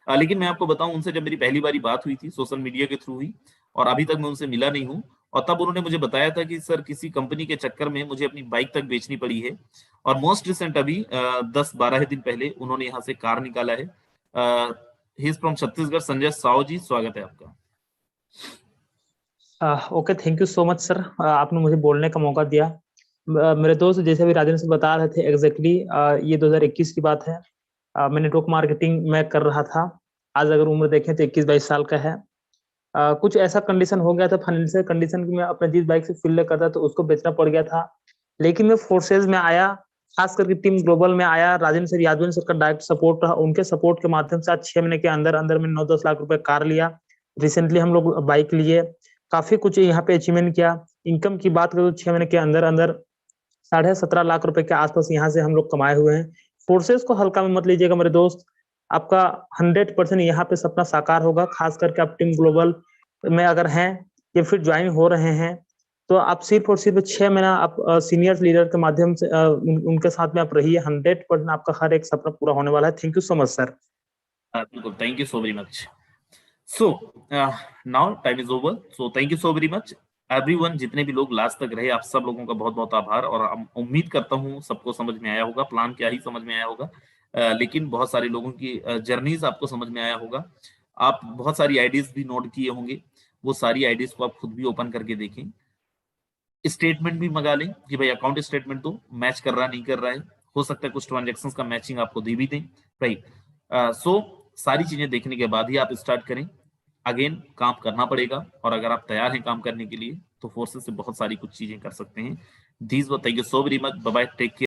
लेकिन मैं आपको बताऊं, उनसे जब मेरी पहली बारी बात हुई थी, सोशल मीडिया के थ्रू हुई, और अभी तक मैं उनसे मिला नहीं हूं। और तब उन्होंने मुझे बताया था कि सर किसी कंपनी के चक्कर में मुझे अपनी बाइक तक बेचनी पड़ी है। और मोस्ट रिसेंट अभी 10-12 दिन पहले उन्होंने यहाँ से कार निकाला है। He is from Chhattisgarh. Sanjay Sao ji, स्वागत है आपका। Okay, thank you so much sir, आपने मुझे बोलने का मौका दिया। मेरे दोस्त, जैसे भी राजेंद्र बता रहे थे, एग्जैक्टली ये 2021 की बात है। मैं नेटवर्क मार्केटिंग में कर रहा था। आज अगर उम्र देखें तो 21-22 साल का है। कुछ ऐसा कंडीशन हो गया था, फाइनेंशियल कंडीशन की मैं अपने जिस बाइक से फील्ड करता तो उसको बेचना पड़ गया था। लेकिन मैं फोर्सेज में आया, खास करके टीम ग्लोबल में आया। राजेंद्र सर, यादव सर का डायरेक्ट सपोर्ट रहा। उनके सपोर्ट के माध्यम से आज 6 महीने के अंदर अंदर में 9-10 लाख रुपए कार लिया। रिसेंटली हम लोग बाइक लिए, काफी कुछ यहाँ पे अचीवमेंट किया। इनकम की बात करूँ तो 6 महीने के अंदर अंदर 17.5 लाख रुपए के आसपास यहाँ से हम लोग कमाए हुए हैं। फोर्सेस को हल्का में मत लीजिएगा मेरे दोस्त, आपका 100% यहाँ पे सपना साकार होगा। खास करके आप टीम ग्लोबल में अगर हैं या फिर ज्वाइन हो रहे हैं, तो आप सिर्फ और सिर्फ 6 महीना आप सीनियर लीडर के माध्यम से उनके साथ में आप रहिए। 100% आपका हर एक सपना पूरा होने वाला है। Thank you so much sir. बिल्कुल, thank you so very much. So now time is over, so thank you so very much everyone. जितने भी लोग लास्ट तक रहे, आप सब लोगों का बहुत बहुत आभार। और उम्मीद करता हूँ सबको समझ में आया होगा, प्लान क्या ही समझ में आया होगा, लेकिन बहुत सारे लोगों की जर्नीज आपको समझ में आया होगा। आप बहुत सारी आइडियाज भी नोट किए होंगे, वो सारी आइडियाज को आप खुद भी ओपन करके देखें। स्टेटमेंट भी मंगा लें कि भाई अकाउंट स्टेटमेंट तो मैच कर रहा नहीं कर रहा है, हो सकता है कुछ ट्रांजेक्शन का मैचिंग आपको दे भी दें, राइट। सो सारी चीजें देखने के बाद ही आप स्टार्ट करें। अगेन काम करना पड़ेगा, और अगर आप तैयार हैं काम करने के लिए तो फोर्सेस से बहुत सारी कुछ चीजें कर सकते हैं। Thank you so very much, bye bye, take care.